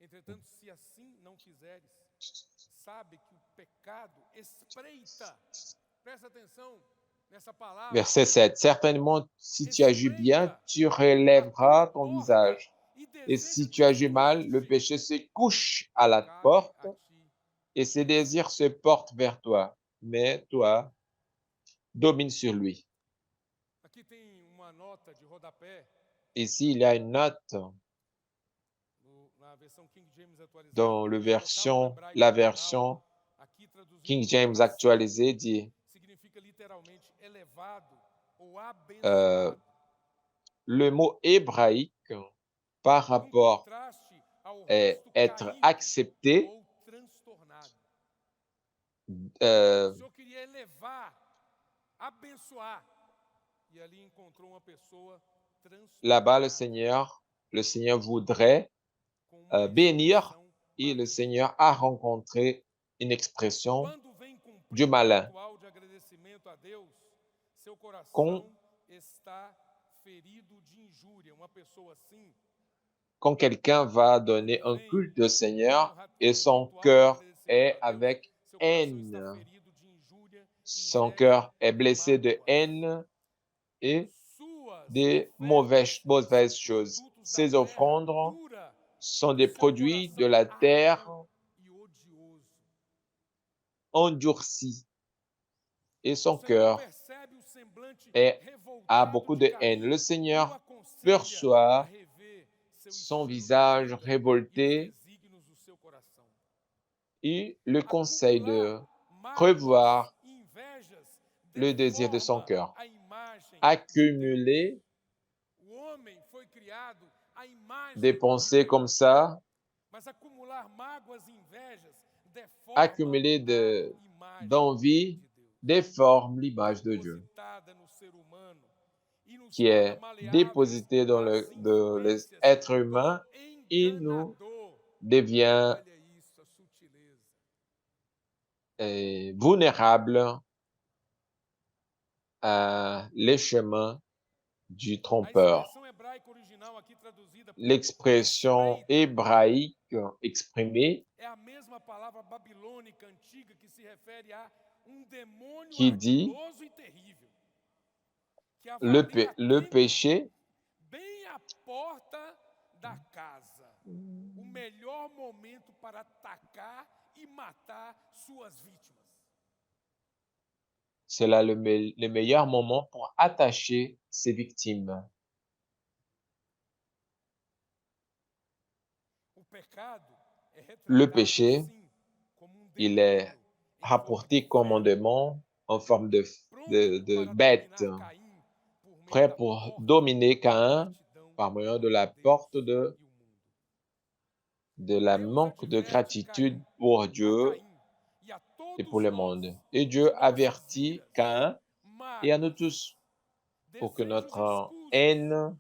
B: Entretanto, se assim não fizeres, sabe que o pecado espreita. Presta atenção nessa palavra.
A: Verset 7. Certainement, si tu agis bien,
B: Espreita
A: tu
B: a tua
A: relèveras ton
B: porta
A: visage.
B: e
A: Et
B: deseja
A: si tu agis mal, le
B: destruir-te.
A: péché se couche à la
B: Cabe
A: porte
B: a ti
A: et ses
B: vencer.
A: désirs se portent vers toi. Mais toi, domine sur lui.
B: Aqui tem uma nota de rodapé
A: Ici, il y a une note
B: na versão King James atualizada
A: dans
B: que
A: le
B: diz o local no hebraico
A: la
B: original,
A: version
B: aqui traduzido
A: King
B: como
A: James
B: nação,
A: actualisée dit
B: significa literalmente elevado ou
A: euh,
B: abençoado.
A: le mot hébraïque par rapport
B: Contraste ao
A: à
B: rosto
A: être
B: caído
A: accepté,
B: ou transtornado.
A: euh,
B: O Senhor queria elevar, abençoar. E ali encontrou uma pessoa
A: là-bas,
B: transtornada,
A: le Seigneur voudrait
B: com uma
A: bénir
B: expressão
A: et le
B: maligna.
A: Seigneur a rencontré une expression
B: Quando vem
A: du
B: cumprir um
A: malin.
B: ritual de agradecimento a Deus, seu
A: Quand,
B: coração está ferido de injúria. Uma pessoa assim,
A: quand quelqu'un va
B: quando
A: donner un
B: vem
A: culte au
B: cumprir
A: Seigneur et
B: um
A: son
B: ritual de
A: cœur
B: agradecimento
A: est
B: a Deus,
A: avec
B: seu coração está
A: haine,
B: ferido de injúria,
A: son
B: inveja
A: cœur est
B: e
A: blessé de
B: mágoas.
A: haine et
B: Suas
A: des
B: ofertas são
A: mauvaises choses.
B: produtos da
A: Ces
B: terra
A: offrandes
B: dura
A: sont
B: e
A: des
B: seu
A: produits de
B: coração
A: la terre
B: árduo e odioso.
A: endurcis et
B: O
A: son
B: Senhor
A: cœur
B: percebe o semblante
A: a
B: revoltado
A: beaucoup
B: de
A: de haine.
B: Caim
A: Le
B: e o
A: Seigneur
B: aconselha a
A: perçoit
B: rever seu
A: son
B: estilo de
A: visage
B: vida e os
A: révolté
B: desígnios do seu coração.
A: et le conseil
B: Acumular
A: de
B: mágoas
A: revoir
B: e invejas
A: le désir de son
B: deforma
A: cœur.
B: a imagem de Deus.
A: Accumuler
B: O homem foi criado à
A: des
B: imagem de
A: pensées comme
B: Deus.
A: ça,
B: Mas acumular mágoas e invejas deforma
A: accumuler
B: a imagem
A: d'envie
B: de Deus.
A: déforme l'image de Dieu,
B: Depositada no ser humano e nos
A: qui
B: torna
A: est
B: maleáveis
A: déposité dans
B: às
A: les
B: influências
A: êtres
B: do
A: humains. Il nous
B: enganador.
A: devient
B: Olha isso, a sutileza.
A: vulnérable à les chemins du
B: A
A: trompeur.
B: expressão hebraica original aqui traduzida por
A: L'expression
B: espreita
A: hébraïque exprimée
B: é a mesma palavra babilônica antiga que se refere a um demônio
A: qui dit
B: ardiloso e terrível, que
A: le,
B: avalia
A: le
B: atento
A: péché,
B: bem à porta da casa. O melhor momento para atacar e matar suas vítimas.
A: c'est là le meilleur moment pour attacher ses victimes.
B: O pecado é
A: Le
B: retratado
A: péché,
B: assim, como um
A: il est
B: demônio
A: rapporté commandement en forme de
B: Para
A: bête,
B: dominar Caim por meio
A: prêt
B: da
A: pour
B: porta
A: dominer
B: da
A: Caïn
B: ingratidão
A: par moyen de la
B: contra Deus
A: porte
B: e o mundo.
A: de la
B: Deus
A: manque de
B: adverte
A: gratitude
B: Caim,
A: pour
B: a
A: Dieu
B: Caim e a
A: et
B: todos
A: pour le
B: nós
A: monde. Et
B: de
A: Dieu
B: nossas
A: avertit
B: iras,
A: Caïn et à nous
B: mágoas,
A: tous pour que
B: desejos
A: notre
B: escusos,
A: haine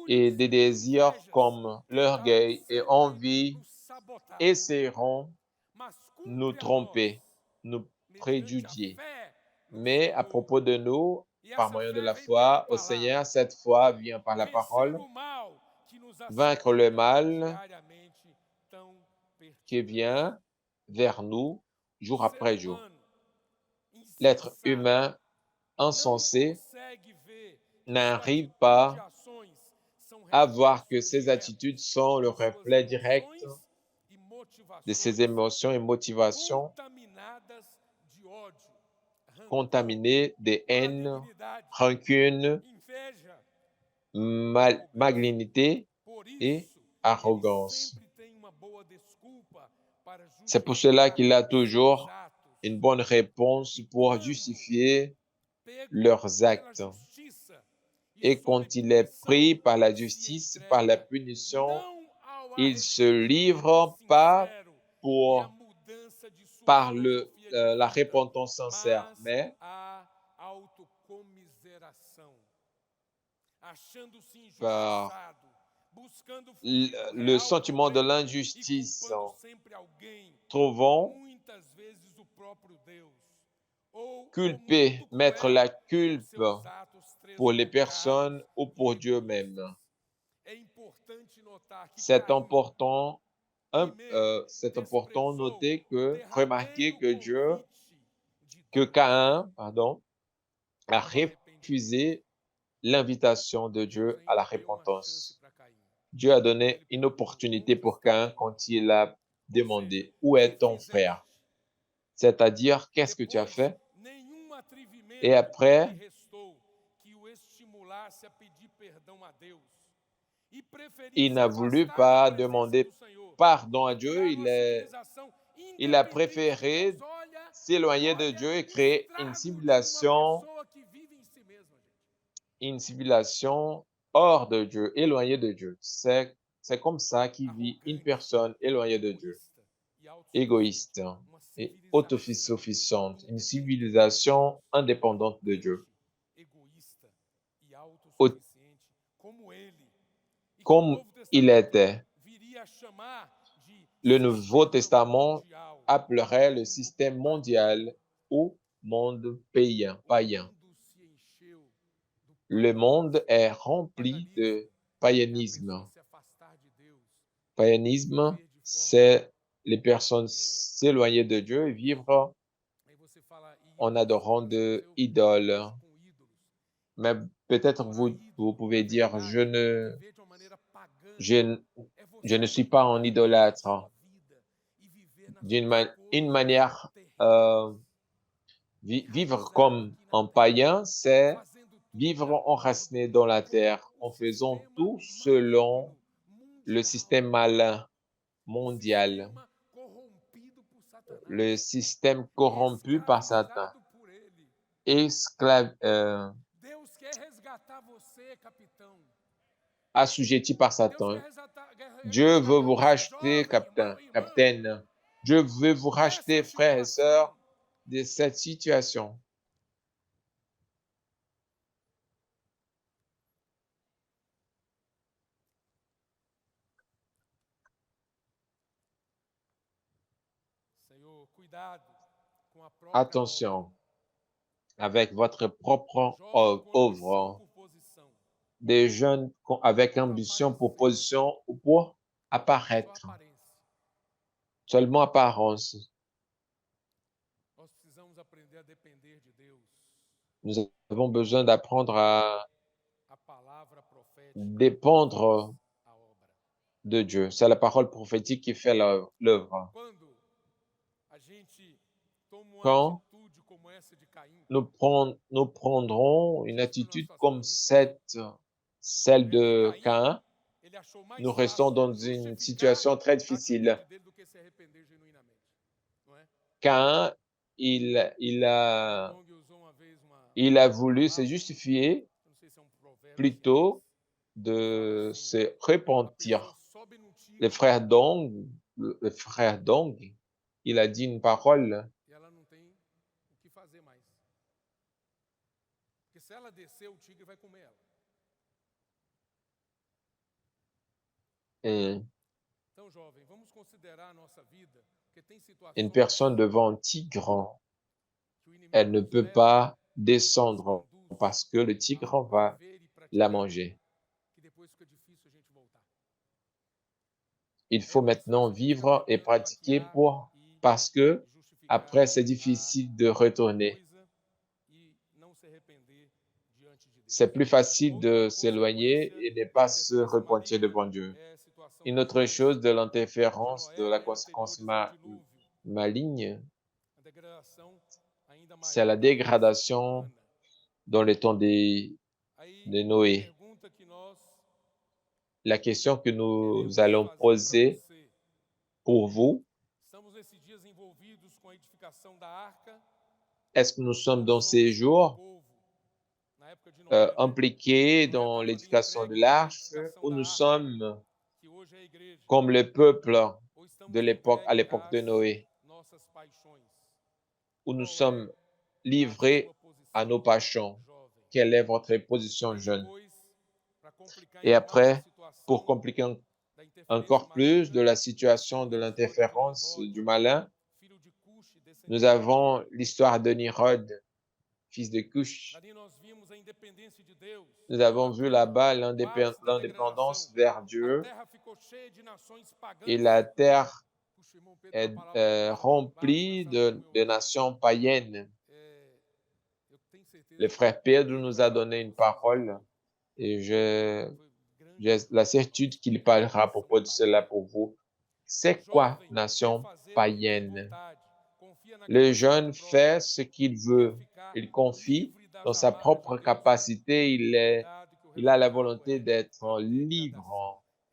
A: et
B: orgulhos
A: des
B: e
A: désirs
B: invejas
A: comme
B: tentarão
A: l'orgueil et
B: sempre
A: envie
B: nos sabotar.
A: essaieront
B: Mas
A: nous
B: cumpre a nós,
A: tromper, nous
B: mediante a
A: préjudier.
B: fé no
A: Mais à
B: Senhor,
A: propos de nous,
B: e
A: par
B: essa
A: moyen de
B: fé
A: la
B: vem pela
A: foi au
B: palavra,
A: Seigneur, cette foi vient par la
B: vencer
A: parole,
B: o mal que nos
A: vaincre le
B: assadia
A: mal
B: diariamente tão
A: qui
B: pertinaz.
A: vient vers nous
B: O
A: jour
B: ser
A: après jour.
B: humano
A: L'être
B: insensato
A: humain
B: não
A: insensé
B: consegue ver que sua
A: n'arrive
B: atitude e
A: pas
B: ações são
A: à voir
B: reflexo
A: que ses
B: direto
A: attitudes sont le
B: de suas
A: reflet direct
B: emoções e
A: de ses
B: motivações
A: émotions et motivations
B: contaminadas de ódio, rancor,
A: contaminées de haine,
B: malignidade,
A: rancune,
B: inveja, arrogância.
A: malignité
B: Por
A: et
B: isso, ele
A: arrogance.
B: sempre tem uma boa desculpa para
A: C'est pour cela
B: justificar
A: qu'il a
B: seus
A: toujours
B: atos.
A: une bonne réponse
B: E
A: pour
B: quando
A: justifier
B: pego
A: leurs
B: pela
A: actes.
B: justiça e
A: Et
B: sob
A: quand il est
B: punição,
A: pris par la
B: se
A: justice, par la
B: entrega
A: punition,
B: não ao
A: il se
B: arrependimento
A: livre pas
B: sincero e à
A: pour,
B: mudança de sua
A: par
B: filosofia de
A: la
B: vida,
A: repentance sincère,
B: mas
A: mais
B: à autocomiseração, achando-se
A: par
B: injustiçado, buscando fugir do
A: le
B: real
A: sentiment de
B: problema e
A: l'injustice,
B: culpando sempre alguém,
A: trouvant
B: muitas vezes o próprio Deus, ou o
A: culper,
B: mundo
A: mettre la
B: cruel por
A: culpe
B: seus atos
A: pour les
B: tresloucados
A: personnes ou
B: e
A: pour Dieu même.
B: egoístas. É importante notar que
A: C'est
B: Caim,
A: important,
B: primeiro,
A: c'est important de
B: desprezou
A: noter
B: o
A: que, remarquer
B: derradeiro
A: que Dieu,
B: convite de
A: que
B: Deus
A: Caïn, pardon, a
B: ao arrependimento.
A: refusé l'invitation de
B: Deus
A: Dieu à la
B: ainda deu uma chance
A: repentance.
B: para Caim,
A: Dieu a
B: quando
A: donné
B: ele
A: une
B: perguntou:
A: opportunité
B: onde
A: pour
B: está
A: Caïn
B: Caim?
A: quand il a
B: Ou seja,
A: demandé, où
B: que
A: est ton frère?
B: fizeste?
A: C'est-à-dire, qu'est-ce que tu as
B: Depois,
A: fait?
B: nenhum
A: Et
B: atrevimento lhe
A: après,
B: restou que o estimulasse a pedir perdão a Deus. E preferir
A: il
B: se
A: n'a voulu
B: afastar da
A: pas
B: presença do
A: demander
B: Senhor
A: pardon
B: e
A: à Dieu,
B: criar uma civilização
A: il a
B: independente de Deus.
A: préféré
B: Olha,
A: s'éloigner de
B: olha
A: Dieu et
B: o
A: créer
B: estrago de uma pessoa que vive em si mesma, gente.
A: une civilisation hors de Dieu, éloignée de Dieu. C'est comme ça qu'il vit une
B: Arrogante,
A: personne éloignée de Dieu,
B: egoísta e autossuficiente.
A: égoïste
B: Uma
A: et
B: civilização
A: autosuffisante, une
B: independente,
A: civilisation indépendante de Dieu.
B: arrogante, egoísta e
A: Au-
B: autossuficiente, como ele. E que o
A: Comme
B: Novo
A: il
B: Testamento
A: était.
B: viria a chamar de
A: Le Nouveau
B: sistema
A: Testament
B: mundial,
A: appellerait le
B: mundo
A: système
B: pagão.
A: mondial ou monde païen,
B: O
A: païen.
B: mundo se encheu do
A: Le monde est
B: paganismo.
A: rempli de
B: Paganismo é a
A: païanisme.
B: pessoa se afastar de Deus e
A: Païanisme,
B: viver de forma.
A: c'est les personnes s'éloigner de Dieu et vivre
B: Aí você fala
A: en
B: ídolos.
A: adorant
B: Poxa, mas
A: de
B: eu
A: idoles.
B: vejo com ídolos.
A: Mais peut-être
B: Adorar
A: vous
B: ídolo, na
A: pouvez dire,
B: verdade, viver de uma maneira pagã,
A: je,
B: é
A: je
B: você
A: ne suis pas un
B: abandonar Deus na sua
A: idolâtre.
B: vida e viver nas suas
A: Une
B: coisas
A: manière,
B: terrenas,
A: vivre
B: enraizado
A: comme
B: aqui na
A: un
B: terra,
A: païen, c'est
B: fazendo tudo de
A: vivre
B: acordo
A: enraciné dans la terre,
B: com o
A: en faisant
B: sistema
A: tout selon
B: maligno
A: le
B: mundial,
A: système malin
B: o
A: mondial,
B: sistema corrompido por Satanás,
A: le système corrompu par Satan,
B: escravizado por ele. Deus quer resgatar você, capitão.
A: assujetti par
B: Deus
A: Satan.
B: quer
A: Dieu veut
B: resgatar
A: vous
B: você,
A: racheter,
B: jovem, irmão, irmã,
A: capitaine. Dieu veut vous
B: dessa
A: racheter, frères et
B: situação.
A: sœurs, de cette situation.
B: Senhor, cuidado com a própria obra.
A: Attention avec votre propre
B: Jovem com ambição
A: œuvre.
B: por posição.
A: Des jeunes avec
B: Por
A: ambition pour
B: aparência,
A: position ou pour
B: só
A: apparaître,
B: aparência.
A: seulement apparence.
B: Nós precisamos aprender a depender de Deus.
A: Nous avons besoin d'apprendre à
B: A palavra profética
A: dépendre
B: a obra.
A: de Dieu. C'est la parole prophétique qui fait l'œuvre.
B: Quando a gente toma uma
A: Quand
B: atitude como essa de Caim,
A: nous prendrons une
B: fica numa
A: attitude
B: situação
A: comme
B: difícil,
A: celle
B: né? Que
A: de
B: Caim,
A: Caïn,
B: ele achou mais
A: nous restons
B: fácil
A: dans une
B: justificar
A: situation très
B: a
A: difficile.
B: atitude dele do que se arrepender genuinamente, não é?
A: Caïn il, il a,
B: Jong usou uma vez
A: il a
B: uma
A: voulu se
B: palavra,
A: justifier
B: eu não sei se é um provérbio chinês,
A: plutôt
B: que fala
A: de
B: assim:
A: se
B: a pessoa
A: repentir.
B: sobe num
A: Le
B: tigre
A: frère Dong, le frère Dong, il a dit une parole.
B: e ela não tem o que fazer mais. Porque se ela descer, o tigre vai comer ela.
A: euh,
B: Então, jovem, vamos considerar a nossa vida, porque tem
A: Une
B: situações
A: personne devant un tigre,
B: que o inimigo
A: elle ne
B: nos
A: peut
B: leva,
A: pas
B: nos
A: descendre
B: conduz
A: parce que le
B: a
A: tigre va
B: viver e
A: la
B: praticar algo
A: manger.
B: que depois fica difícil a gente voltar.
A: Il
B: É
A: faut
B: mais
A: maintenant
B: fácil a gente ficar
A: vivre et
B: tentando
A: pratiquer
B: maquiar
A: parce que
B: e
A: après
B: justificar
A: c'est difficile de retourner.
B: coisa e não se arrepender diante de Deus.
A: C'est plus facile
B: Outra
A: de s'éloigner
B: consequência
A: et ne
B: da
A: pas se
B: interferência
A: repentir
B: maligna
A: devant Dieu.
B: é a situação
A: Une
B: de
A: autre chose de
B: de
A: l'interférence, de
B: Noé
A: la
B: e
A: conséquence
B: anteriores ao dilúvio,
A: maligne,
B: a degradação ainda
A: c'est
B: maior
A: la
B: da raça
A: dégradation
B: humana.
A: dans le temps
B: Aí
A: de
B: a
A: Noé.
B: pergunta que nós
A: La question que nous
B: queremos
A: allons
B: fazer para
A: poser
B: você:
A: pour vous,
B: estamos nesses dias envolvidos com a edificação da arca
A: est-ce que nous sommes
B: ou
A: dans
B: somos
A: ces
B: como o
A: jours
B: povo na época de Noé, né?
A: impliqués
B: Noé
A: dans
B: estava ali
A: l'éducation de
B: entregue para a
A: l'arche
B: edificação
A: ou
B: da
A: nous
B: arca,
A: sommes
B: que hoje é a igreja,
A: comme le peuple
B: ou
A: de
B: estamos
A: l'époque, à
B: entregue
A: l'époque
B: às
A: de Noé,
B: nossas paixões?
A: où nous
B: Qual é
A: sommes
B: a
A: livrés
B: sua
A: à nos
B: posição,
A: passions?
B: jovem?
A: Quelle est votre position
B: E
A: jeune?
B: depois, para complicar
A: Et
B: ainda mais a
A: après, pour
B: situação
A: compliquer
B: da interferência
A: encore plus de
B: maligna,
A: la
B: nós
A: situation de
B: temos a história de
A: l'interférence
B: Nimrod,
A: du malin,
B: filho de Cush,
A: nous
B: descendente de Cã.
A: avons l'histoire de Nimrod, fils de Cush.
B: Ali nós vimos a independência de Deus,
A: Nous
B: como
A: avons
B: na
A: vu
B: terra,
A: là-bas
B: o ápice da degradação.
A: l'indépendance vers
B: A
A: Dieu
B: terra ficou cheia de nações
A: et
B: pagãs.
A: la terre
B: Puxa, irmão Pedro, uma
A: est
B: palavra bombástica
A: remplie
B: saiu do meu
A: de
B: ouvido.
A: nations païennes.
B: Eu tenho certeza
A: Le
B: que
A: frère Pedro
B: Pedro
A: nous
B: vai
A: a
B: falar
A: donné
B: para
A: une
B: vocês aí.
A: parole et
B: Foi grande
A: j'ai la
B: coisa,
A: certitude
B: irmãos,
A: qu'il
B: pegar
A: parlera à
B: nação
A: propos de cela
B: pagã.
A: pour vous. C'est quoi
B: Jovem quer
A: nation
B: fazer o que tem
A: païenne?
B: vontade, confia na
A: Le
B: capacidade
A: jeune
B: própria,
A: fait ce qu'il
B: quer
A: veut.
B: ficar
A: Il confie
B: livre das
A: dans sa
B: amarras de
A: propre
B: Deus.
A: capacité.
B: Cuidado que o
A: Il a la
B: resultado
A: volonté
B: é
A: d'être
B: a degradação.
A: libre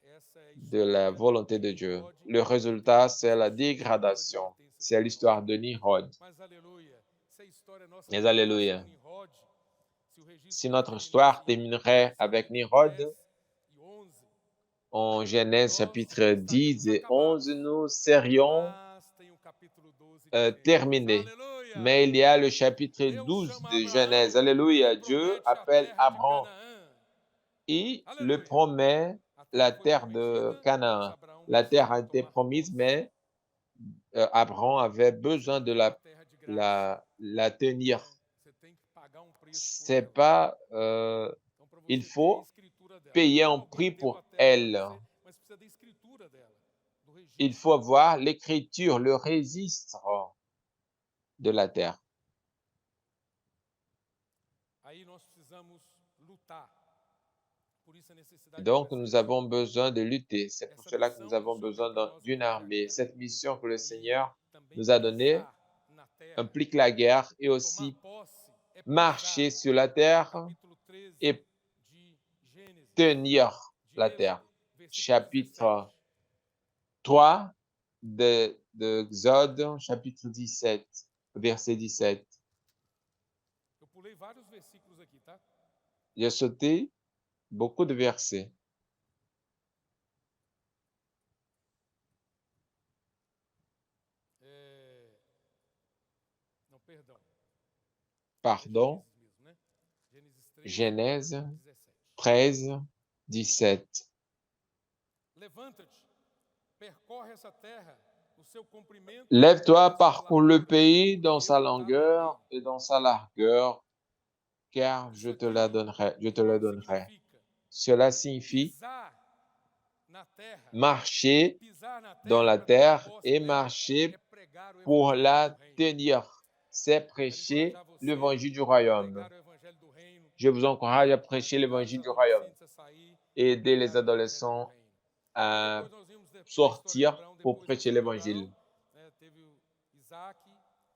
B: Essa é a
A: de la
B: história
A: volonté
B: de
A: de Dieu.
B: Nimrod
A: Le
B: e tem
A: résultat,
B: muitas
A: c'est la
B: lições de boas
A: dégradation.
B: advertências
A: C'est
B: para nós.
A: l'histoire de Nimrod.
B: Mas aleluia, se a história nossa
A: Mais
B: terminasse com
A: alléluia.
B: Nimrod, se o registro
A: Si
B: dela
A: notre
B: terminasse
A: histoire
B: em
A: terminerait
B: Gênesis
A: avec
B: capítulo 10
A: Nimrod,
B: e 11,
A: en Genèse
B: nós
A: chapitre 10
B: estaríamos
A: et
B: acabados.
A: 11, nous serions
B: Mas tem o capítulo 12 de Gênesis.
A: terminés.
B: Aleluia!
A: Mais il y a le chapitre
B: Deus
A: 12
B: chama
A: de Genèse.
B: Abraão e lhe
A: Alléluia. Dieu
B: promete a
A: appelle
B: terra de
A: Abraham
B: Canaã.
A: et le
B: Aleluia!
A: promet
B: A
A: la
B: terra foi
A: terre de
B: prometida, mas
A: Canaan.
B: Abraão
A: La terre a
B: precisava
A: été
B: tomar
A: promise,
B: posse.
A: mais Abraham avait besoin de
B: Não é uma terra de graça,
A: la tenir.
B: né? Você tem que pagar um preço por
A: C'est
B: ela.
A: pas,
B: Então, para
A: il
B: você ter a
A: faut
B: escritura dela.
A: payer un
B: Não, alguém
A: prix
B: deu a
A: pour
B: terra para
A: elle.
B: você, mas precisa da escritura dela, do
A: Il
B: registro
A: faut
B: da terra.
A: avoir l'écriture, le registre de la terre.
B: Aí nós precisamos lutar. Por isso a necessidade do
A: Donc, nous
B: exército.
A: avons besoin de lutter. C'est pour
B: Essa
A: cela que nous
B: missão que o
A: avons
B: Senhor tem
A: besoin
B: para nós
A: d'une
B: envolve a
A: armée.
B: guerra.
A: Cette mission que le
B: E
A: Seigneur
B: também
A: nous a donnée
B: pisar na terra.
A: implique la guerre et
B: Tomar
A: aussi
B: posse é
A: marcher
B: pisar.
A: sur la terre
B: Capítulo 13
A: et
B: de Gênesis,
A: tenir
B: de
A: la terre.
B: Êxodo, versículo 17.
A: Chapitre 3 de Exode, chapitre 17, verset 17.
B: Eu pulei vários versículos aqui, tá?
A: J'ai sauté beaucoup de versets.
B: Não, perdão.
A: Pardon,
B: É Gênesis mesmo, né?
A: Genèse
B: 17.
A: 13, 17.
B: Levanta-te, percorre essa terra, o seu comprimento e
A: Lève-toi,
B: a sua
A: parcours le
B: largura,
A: pays
B: e
A: dans
B: eu
A: sa
B: a
A: longueur
B: darei.
A: et dans sa largeur, car
B: Isso aqui,
A: je te la
B: irmão,
A: donnerai.
B: significa
A: Cela signifie
B: pisar na terra. E
A: marcher
B: pisar na
A: dans
B: terra
A: la
B: para tomar
A: terre
B: posse
A: et
B: dela
A: marcher
B: é pregar o
A: pour
B: evangelho
A: la
B: do reino.
A: tenir. C'est
B: Quero
A: prêcher
B: encorajar você
A: l'évangile du
B: a
A: royaume.
B: pregar o evangelho do reino
A: Je vous encourage
B: e
A: à
B: a
A: prêcher
B: ajudar os
A: l'évangile du royaume
B: adolescentes a sair
A: et
B: e
A: aider les
B: pregar o evangelho do
A: adolescents
B: reino. Aí
A: à
B: depois nós vimos a história de
A: sortir
B: Abraão,
A: pour
B: depois da
A: prêcher
B: história de Abraão,
A: l'évangile.
B: né, teve o Isaac,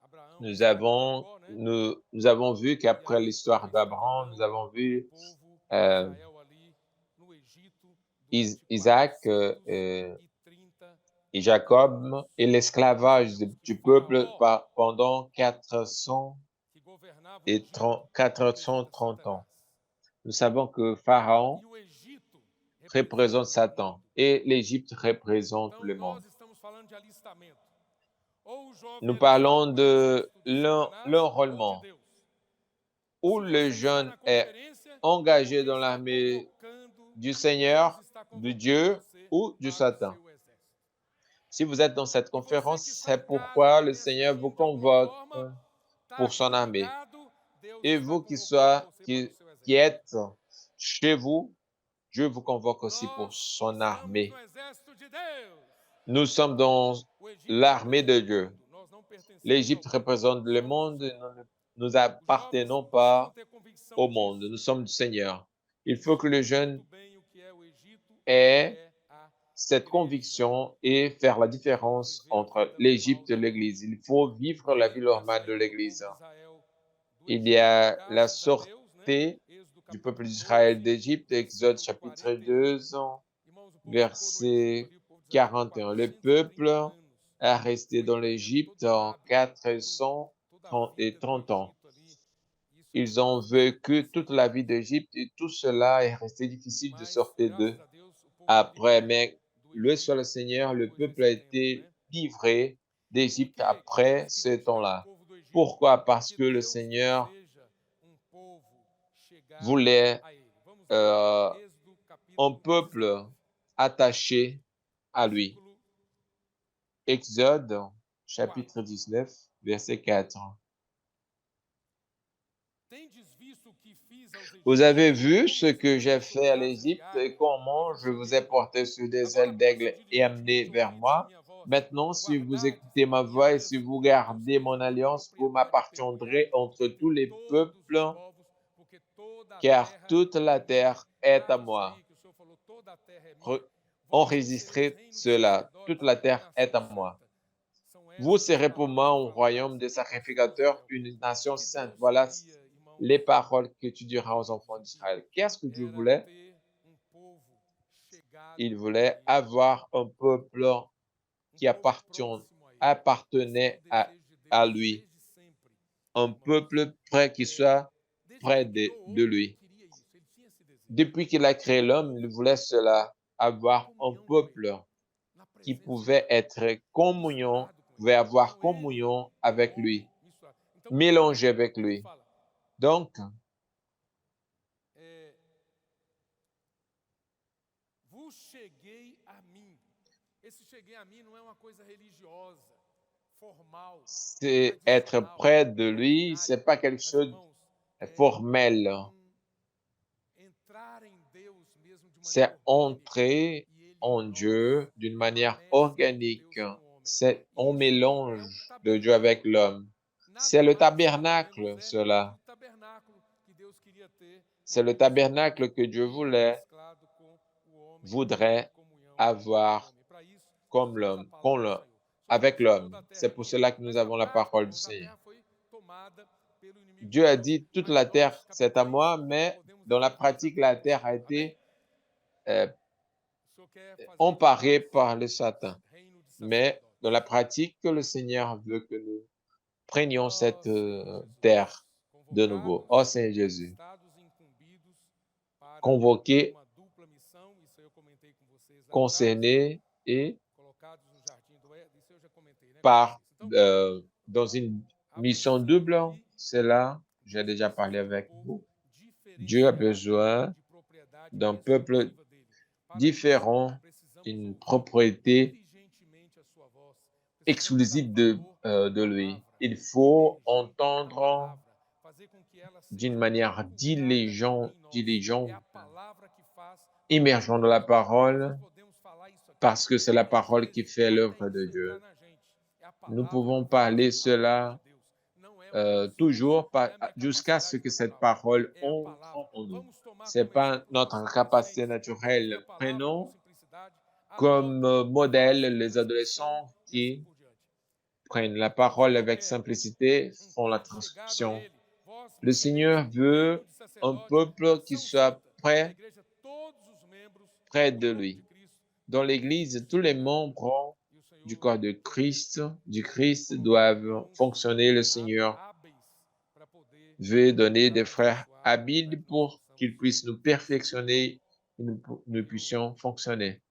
B: Abraão, Isaac e Jacó, né?
A: Nous avons vu
B: E
A: qu'après
B: aí
A: l'histoire
B: estava
A: d'Abraham, nous
B: então
A: avons
B: o
A: vu
B: povo de
A: euh,
B: Israel ali no Egito durante
A: Isaac
B: 430
A: et Jacob et l'esclavage du peuple pendant 430 ans. Nous savons que Pharaon représente Satan et l'Égypte représente le monde. Nous parlons de l'enrôlement, où le jeune est engagé dans l'armée du Seigneur, du Dieu ou du Satan. Si vous êtes dans cette conférence, c'est pourquoi le Seigneur vous convoque pour son armée. Et vous qui êtes chez vous, Dieu vous convoque aussi pour son armée. Nous sommes dans l'armée de Dieu. L'Égypte représente le monde. Nous n'appartenons pas au monde. Nous sommes du Seigneur. Il faut que le jeune ait cette conviction et faire la différence entre l'Égypte et l'Église. Il faut vivre la vie normale de l'Église. Il y a la sortie du peuple d'Israël d'Égypte, Exode chapitre 2, verset 41. Le peuple a resté dans l'Égypte 430 ans. Ils ont vécu toute la vie d'Égypte et tout cela est resté difficile de sortir d'eux. Après, mais loué soit le Seigneur, le peuple a été livré d'Égypte après ce temps-là. Pourquoi? Parce que le Seigneur voulait un peuple attaché à lui. Exode, chapitre 19, verset 4. Vous avez vu ce que j'ai fait à l'Égypte et comment je vous ai porté sur des ailes d'aigle et amené vers moi. Maintenant, si vous écoutez ma voix et si vous gardez mon alliance, vous m'appartiendrez entre tous les peuples, car toute la terre est à moi. Enregistrez cela, toute la terre est à moi. Vous serez pour moi un royaume de sacrificateurs, une nation sainte. Voilà les paroles que tu diras aux enfants d'Israël. Qu'est-ce que Dieu voulait? Il voulait avoir un peuple qui appartenait à lui. Un peuple prêt qui soit près de lui. Depuis qu'il a créé l'homme, il voulait cela, avoir un peuple qui pouvait avoir communion avec lui, mélangé avec lui. Donc, c'est être près de lui, c'est pas quelque chose de formel. C'est entrer en Dieu d'une manière organique. C'est un mélange de Dieu avec l'homme. C'est le tabernacle, cela. C'est le tabernacle que Dieu voudrait avoir comme l'homme, avec l'homme. C'est pour cela que nous avons la parole du Seigneur. Dieu a dit, toute la terre, c'est à moi, mais dans la pratique, la terre a été emparée par le Satan. Mais dans la pratique, le Seigneur veut que nous prenions cette terre de nouveau. Oh Seigneur Jésus, convoqués, concernés et dans une mission double, c'est là, j'ai déjà parlé avec vous. Dieu a besoin d'un peuple différent, une propriété exclusive de lui. Il faut entendre d'une manière diligente, immergeant dans la parole, parce que c'est la parole qui fait l'œuvre de Dieu. Nous pouvons parler cela toujours jusqu'à ce que cette parole entre en nous. C'est pas notre capacité naturelle. Prenons comme modèle les adolescents qui prennent la parole avec simplicité, font la transcription. Le Seigneur veut un peuple qui soit près de lui. Dans l'Église, tous les membres du corps du Christ doivent fonctionner. Le Seigneur
B: hábeis para poder
A: veut donner des frères
B: aperfeiçoar a
A: habiles pour
B: informação
A: qu'ils puissent nous perfectionner et nous puissions fonctionner.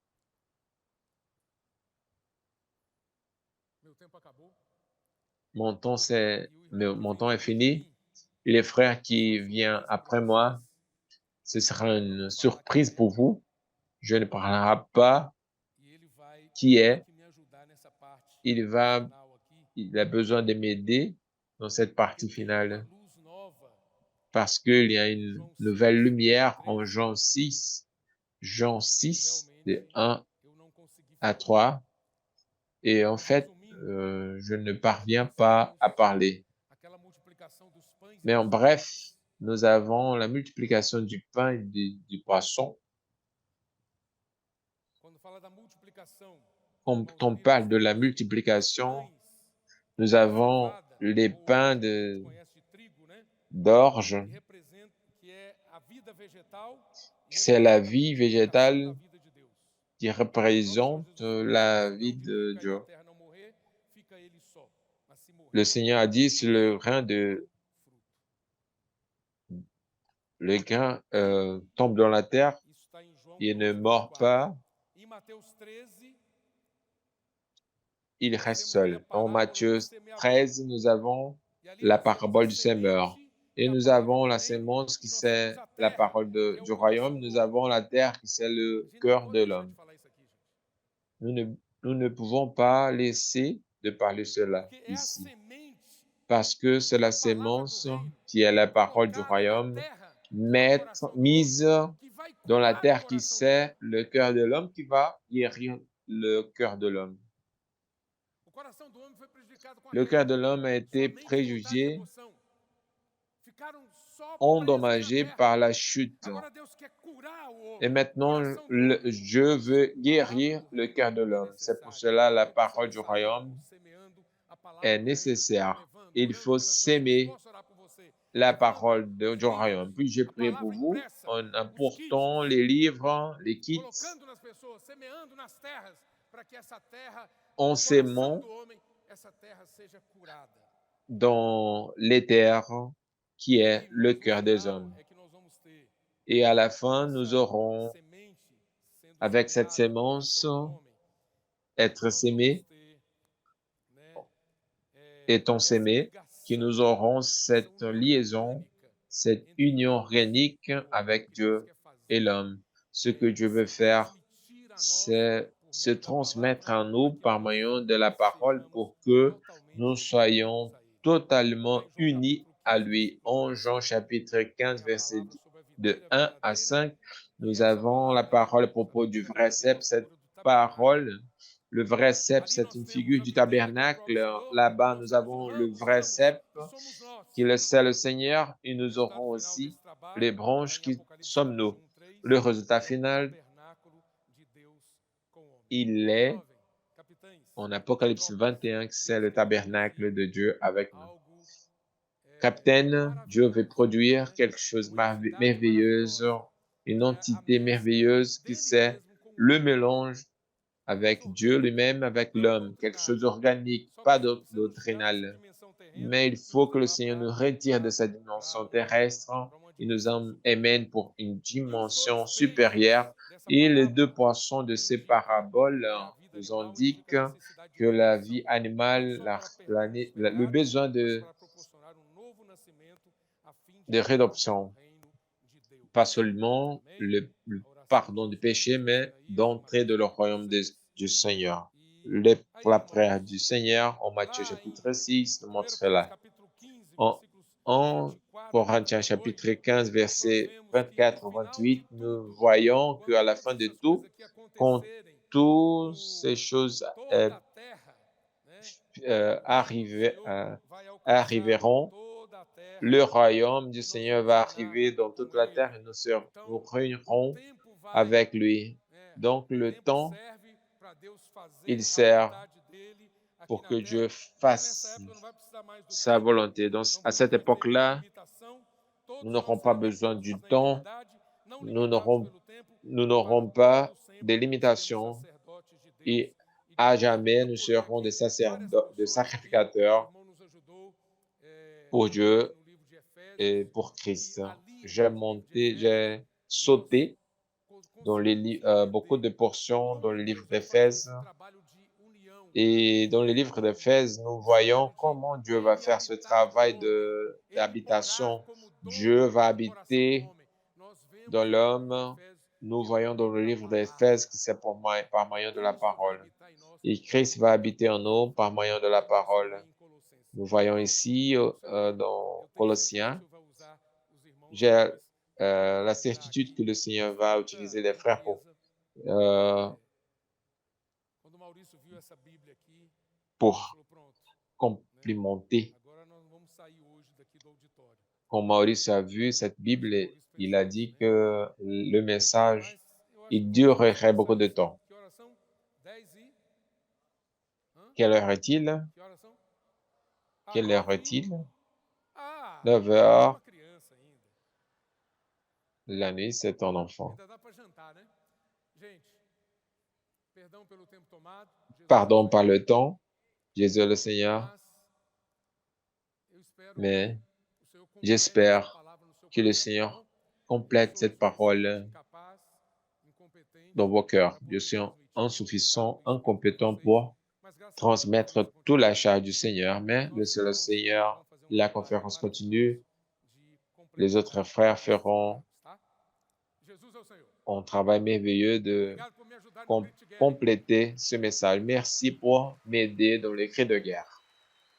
B: Meu tempo acabou.
A: Mon temps est fini. Et les frères qui viennent après moi, ce sera une surprise pour vous. Je ne parlerai pas
B: E ele vai
A: qui
B: ter
A: est.
B: que me ajudar nessa parte
A: Il va,
B: final aqui,
A: il a besoin de m'aider dans cette
B: porque
A: partie
B: tem uma
A: finale
B: luz nova
A: parce qu'il y a
B: em
A: une
B: João 6,
A: nouvelle
B: de
A: lumière
B: 13
A: en
B: a 1,
A: Jean
B: que
A: 6, de
B: realmente
A: 1
B: eu não consegui
A: à
B: falar.
A: 3. Et en fait,
B: Resumindo,
A: je ne parviens
B: nós
A: pas
B: temos
A: à parler.
B: aquela multiplicação dos pães e
A: Mais en
B: dos
A: bref,
B: peixes.
A: nous avons la multiplication du pain et du poisson.
B: Quando fala da multiplicação,
A: Quand
B: irmãos
A: on
B: aqui nós
A: parle de la
B: temos os
A: multiplication,
B: pães
A: nous
B: de
A: avons
B: cevada,
A: les
B: ou
A: pains
B: que a gente conhece de trigo, né?
A: d'orge,
B: Que representa, que é a vida vegetal e
A: c'est la
B: representa a
A: vie
B: multiplicação da
A: végétale
B: vida de Deus.
A: qui
B: O próprio Senhor
A: représente
B: Jesus falou:
A: la
B: se o
A: vie
B: grão de trigo
A: de
B: cair
A: Dieu.
B: na terra e não morrer, fica ele só. Mas se
A: Le
B: morrer,
A: Seigneur a dit, si
B: muito fruto.
A: le grain tombe dans la terre,
B: Isso está em João
A: il ne
B: 12,
A: mord
B: 24.
A: pas,
B: Em Mateus 13,
A: il
B: nós
A: reste
B: temos ali a
A: seul. En
B: parábola
A: Matthieu
B: do semeador.
A: 13, nous avons
B: E ali
A: la
B: nós temos a
A: parabole du semeur.
B: semente, que
A: Et
B: é a
A: nous
B: palavra
A: avons
B: do
A: la
B: reino,
A: sémence
B: e
A: qui
B: nós temos
A: c'est
B: a
A: la
B: terra,
A: parole
B: que é o
A: du royaume.
B: coração do
A: Nous
B: homem.
A: avons la terre qui c'est
B: A
A: le
B: gente não
A: cœur
B: pode
A: de
B: deixar de
A: l'homme.
B: falar isso aqui, gente.
A: Nous ne pouvons pas laisser de parler cela
B: Porque é a
A: ici.
B: semente,
A: Parce que c'est
B: que é
A: la
B: a palavra do
A: sémence
B: reino,
A: qui est la parole du
B: colocada na
A: royaume,
B: terra, que é o coração do homem,
A: mise
B: que vai
A: dans la
B: curar o
A: terre qui
B: coração do homem.
A: c'est le cœur de l'homme qui va guérir le cœur de l'homme.
B: O coração do homem foi prejudicado com a
A: Le cœur
B: queda.
A: de l'homme a été
B: Sua mente, vontade e
A: préjugé,
B: emoção ficaram só presas na
A: endommagé
B: terra.
A: par la chute.
B: Agora Deus quer curar o
A: Et
B: homem, o
A: maintenant,
B: coração do homem.
A: Dieu veut
B: A palavra
A: guérir
B: do
A: le
B: reino
A: cœur de
B: é
A: l'homme. C'est pour
B: necessária.
A: cela la
B: Eu posso
A: parole du
B: começar,
A: royaume
B: irmãos, semeando a
A: est
B: palavra do reino,
A: nécessaire.
B: levando,
A: Il
B: orando
A: faut
B: pelas pessoas.
A: s'aimer
B: Posso orar por você?
A: la
B: Levando
A: parole
B: os
A: du
B: livros,
A: royaume. Puis je
B: a
A: prie pour
B: palavra
A: vous
B: impressa,
A: en
B: os kits,
A: apportant les livres, les kits,
B: colocando nas pessoas, semeando nas terras, para que essa terra,
A: en
B: no coração
A: s'aimant
B: do homem, essa terra seja curada.
A: dans les terres qui
B: E
A: est
B: aí,
A: le
B: irmãos, no
A: cœur des
B: final
A: hommes.
B: é que nós vamos ter
A: Et à la
B: com
A: fin, nous
B: essa
A: aurons,
B: semente sendo
A: avec cette
B: semeada no
A: sémence,
B: coração do homem, é que
A: être
B: nós vamos
A: sémé,
B: ter, né,
A: étant
B: essa
A: sémé, que
B: ligação,
A: nous aurons
B: essa
A: cette
B: união
A: liaison,
B: orgânica
A: cette
B: entre
A: union
B: Deus
A: organique
B: e o homem. O
A: avec
B: que Deus
A: Dieu
B: quer
A: et
B: fazer
A: l'homme. Ce que
B: é
A: Dieu veut
B: se
A: faire,
B: transmitir a nós
A: c'est
B: por
A: se
B: meio da
A: transmettre
B: palavra,
A: à nous
B: para que
A: par
B: nós
A: moyen de la parole
B: sejamos
A: pour que
B: totalmente
A: nous
B: unidos
A: soyons
B: a Ele. Lá
A: totalement
B: em João
A: unis
B: capítulo
A: à
B: 15,
A: lui.
B: versículo
A: En
B: 5,
A: Jean chapitre 15,
B: tem a
A: verset
B: palavra sobre a
A: de
B: videira
A: 1 à
B: verdadeira,
A: 5,
B: e
A: nous
B: essa
A: avons la
B: palavra aí,
A: parole à
B: irmãos, a
A: propos du
B: videira
A: vrai
B: verdadeira é
A: cep.
B: uma
A: Cette
B: figura do tabernáculo.
A: parole, le vrai cep,
B: Ali
A: c'est
B: nós
A: une
B: temos
A: figure
B: a
A: du
B: videira, que é o próprio
A: tabernacle.
B: Senhor, e
A: Là-bas,
B: nós
A: nous
B: temos o
A: avons le
B: ramo, os
A: vrai
B: ramos,
A: cep,
B: que somos nós.
A: qui est le Seigneur, et
B: O
A: nous
B: resultado
A: aurons
B: final
A: aussi
B: desse
A: les
B: trabalho, lá
A: branches
B: em
A: qui
B: Apocalipse
A: sommes nous.
B: 21:3,
A: Le résultat
B: é o
A: final,
B: tabernáculo de Deus com o homem.
A: il est
B: Jovem, capitães,
A: en Apocalypse
B: tropas,
A: 21, que c'est
B: Deus
A: le
B: quer produzir
A: tabernacle de Dieu avec nous.
B: algo
A: Capitaine, Dieu veut
B: maravilhoso,
A: produire
B: né?
A: quelque chose
B: Uma entidade
A: merveilleuse,
B: maravilhosa,
A: une
B: que é a
A: entité
B: mescla
A: merveilleuse qui
B: dele
A: c'est
B: mesmo com o
A: le
B: homem.
A: mélange
B: Mas
A: avec Dieu
B: orgânica,
A: lui-même, avec
B: não
A: l'homme, quelque chose
B: doutrinária.
A: d'organique,
B: Só
A: pas
B: precisamos tirar dessa
A: doctrinal.
B: dimensão terrena
A: Mais il
B: e
A: faut
B: nos
A: que le
B: levar
A: Seigneur nous retire de cette dimension terrestre
B: uma
A: et nous
B: dimensão
A: emmène pour une
B: E os dois
A: dimension
B: peixes
A: supérieure.
B: dessa
A: Et les deux
B: parábola
A: poissons de ces
B: indica
A: paraboles
B: que a vida
A: nous
B: animal
A: indiquent
B: indica a necessidade de
A: que la
B: redenção,
A: vie
B: não
A: animale,
B: só para perdão dos
A: le
B: pecados,
A: besoin
B: mas
A: de
B: para proporcionar um novo nascimento a fim de
A: de
B: entrarmos no
A: rédemption,
B: reino de Deus.
A: pas seulement
B: Amém?
A: le
B: A oração
A: pardon
B: de
A: du
B: Jesus
A: péché,
B: Cristo
A: mais
B: era isso, em
A: d'entrer
B: Mateus
A: de le
B: capítulo
A: royaume
B: 6.
A: du Seigneur.
B: Aí,
A: La
B: irmãos,
A: prière du Seigneur en Matthieu
B: lá em
A: chapitre 6 nous
B: 1
A: montre
B: Coríntios
A: cela.
B: capítulo 15,
A: En,
B: versículos
A: en
B: 24 a
A: Corinthiens
B: 28,
A: chapitre 15,
B: nós
A: versets
B: vemos que no
A: 24 au
B: final de
A: 28, nous
B: tudo,
A: voyons
B: quando
A: qu'à la
B: todas
A: fin de
B: essas coisas
A: tout,
B: aqui
A: quand
B: acontecerem,
A: toutes ces choses
B: toda a terra, né? O reino do Senhor vai alcançar
A: arriveront,
B: toda a terra
A: le royaume du
B: e nós
A: Seigneur
B: vamos
A: va
B: reinar
A: arriver dans
B: com
A: toute la
B: Ele.
A: terre et nous
B: Então, o
A: réunirons
B: tempo vai,
A: avec lui. Donc
B: o
A: le
B: tempo
A: temps,
B: serve para Deus
A: il
B: fazer a
A: sert
B: vontade dele aqui
A: pour
B: na
A: que
B: terra.
A: Dieu
B: Então, nessa
A: fasse
B: época não vai precisar mais do
A: sa
B: tempo,
A: volonté. Donc,
B: não
A: à
B: vamos
A: cette
B: mais ter nenhuma
A: époque-là,
B: limitação.
A: nous
B: Todos
A: n'aurons
B: nós
A: pas
B: seremos
A: besoin du
B: lavados na
A: temps,
B: eternidade, não
A: nous
B: limitados
A: n'aurons
B: pelo tempo,
A: nous
B: para
A: n'aurons
B: todo
A: pas
B: sempre
A: des
B: seremos
A: limitations
B: sacerdotes de Deus
A: et
B: e
A: À
B: depois do
A: jamais,
B: meu
A: nous
B: projeto
A: serons des
B: de várias
A: de
B: funções aqui, o
A: sacrificateurs
B: irmão nos ajudou
A: pour
B: aqui
A: Dieu
B: no livro de
A: et
B: Efésios,
A: pour
B: e
A: Christ.
B: ali no livro de Efésios
A: J'ai
B: nós
A: sauté dans
B: conseguimos
A: beaucoup
B: entender
A: de portions dans
B: como
A: le livre
B: Deus vai fazer
A: d'Éphèse.
B: esse trabalho de união
A: Et dans le
B: entre o
A: livre
B: homem,
A: d'Éphèse, nous
B: um
A: voyons
B: trabalho de
A: comment Dieu va
B: ele
A: faire ce
B: habitar no
A: travail
B: homem, ele morar
A: d'habitation.
B: como
A: Dieu
B: dono
A: va
B: do coração do
A: habiter
B: homem. Nós
A: dans
B: vemos no livro de
A: l'homme.
B: Efésios
A: Nous
B: que é por
A: voyons dans
B: meio
A: le
B: da
A: livre
B: palavra.
A: d'Éphèse que c'est par
B: E
A: moyen de la
B: Cristo vai
A: parole.
B: habitar em nós
A: Et
B: por
A: Christ va
B: meio da
A: habiter en nous
B: palavra.
A: par moyen de la
B: Vemos isso
A: parole.
B: também em Colossenses.
A: Nous voyons
B: Irmãos,
A: ici
B: você vê,
A: dans
B: eu tenho certeza que
A: Colossiens,
B: o Senhor vai usar os irmãos
A: j'ai
B: depois para
A: la
B: complementar
A: certitude que
B: aqui.
A: le Seigneur
B: Foi
A: va
B: muita
A: utiliser les frères
B: riqueza.
A: euh,
B: Quando o Maurício viu essa Bíblia aqui, ele
A: pour
B: falou: pronto, né?
A: complimenter.
B: Agora nós vamos sair hoje daqui do auditório.
A: Quand Maurice a vu cette
B: Eu acho que o
A: Bible,
B: Maurício
A: il
B: pensou
A: a
B: assim,
A: dit
B: né?
A: que le
B: Mas
A: message,
B: eu acho que o
A: il
B: Maurício pensou
A: durerait
B: em
A: beaucoup
B: sair
A: de
B: assim.
A: temps.
B: Que horas são? 10 e. Hã?
A: Quelle heure est-il?
B: Que horas são? Ah,
A: Quelle heure
B: 9 e.
A: est-il?
B: Ah,
A: 9
B: a gente é
A: heures.
B: uma criança ainda.
A: La nuit, c'est ton enfant.
B: Ainda dá para jantar, né? Gente, perdão pelo tempo tomado. Jesus é o
A: Pardon par
B: Senhor.
A: le temps, Jésus est le Seigneur,
B: Mas eu espero que
A: mais
B: o Senhor complete essa
A: j'espère
B: palavra no seu
A: que le
B: coração, tá bom?
A: Seigneur
B: Eu
A: complète
B: sou
A: cette
B: insuficiente,
A: parole
B: incapaz,
A: dans
B: incompetente
A: vos cœurs.
B: para
A: Je
B: poder
A: suis
B: transmitir o
A: insuffisant,
B: recado em espírito para
A: incompétent
B: vocês,
A: pour
B: mas graças a Deus a conversa
A: transmettre toute la
B: continua
A: charge du Seigneur,
B: e os
A: mais
B: nossos
A: le
B: irmãos vão
A: Seigneur,
B: fazer um
A: la
B: trabalho
A: conférence
B: maravilhoso
A: continue,
B: de
A: les autres
B: complementar
A: frères
B: esses
A: feront
B: recados, tá? Jesus é o Senhor.
A: un travail merveilleux de
B: Obrigado por me ajudar no grito de guerra, hein?
A: compléter ce message. Merci pour m'aider dans les cris de guerre.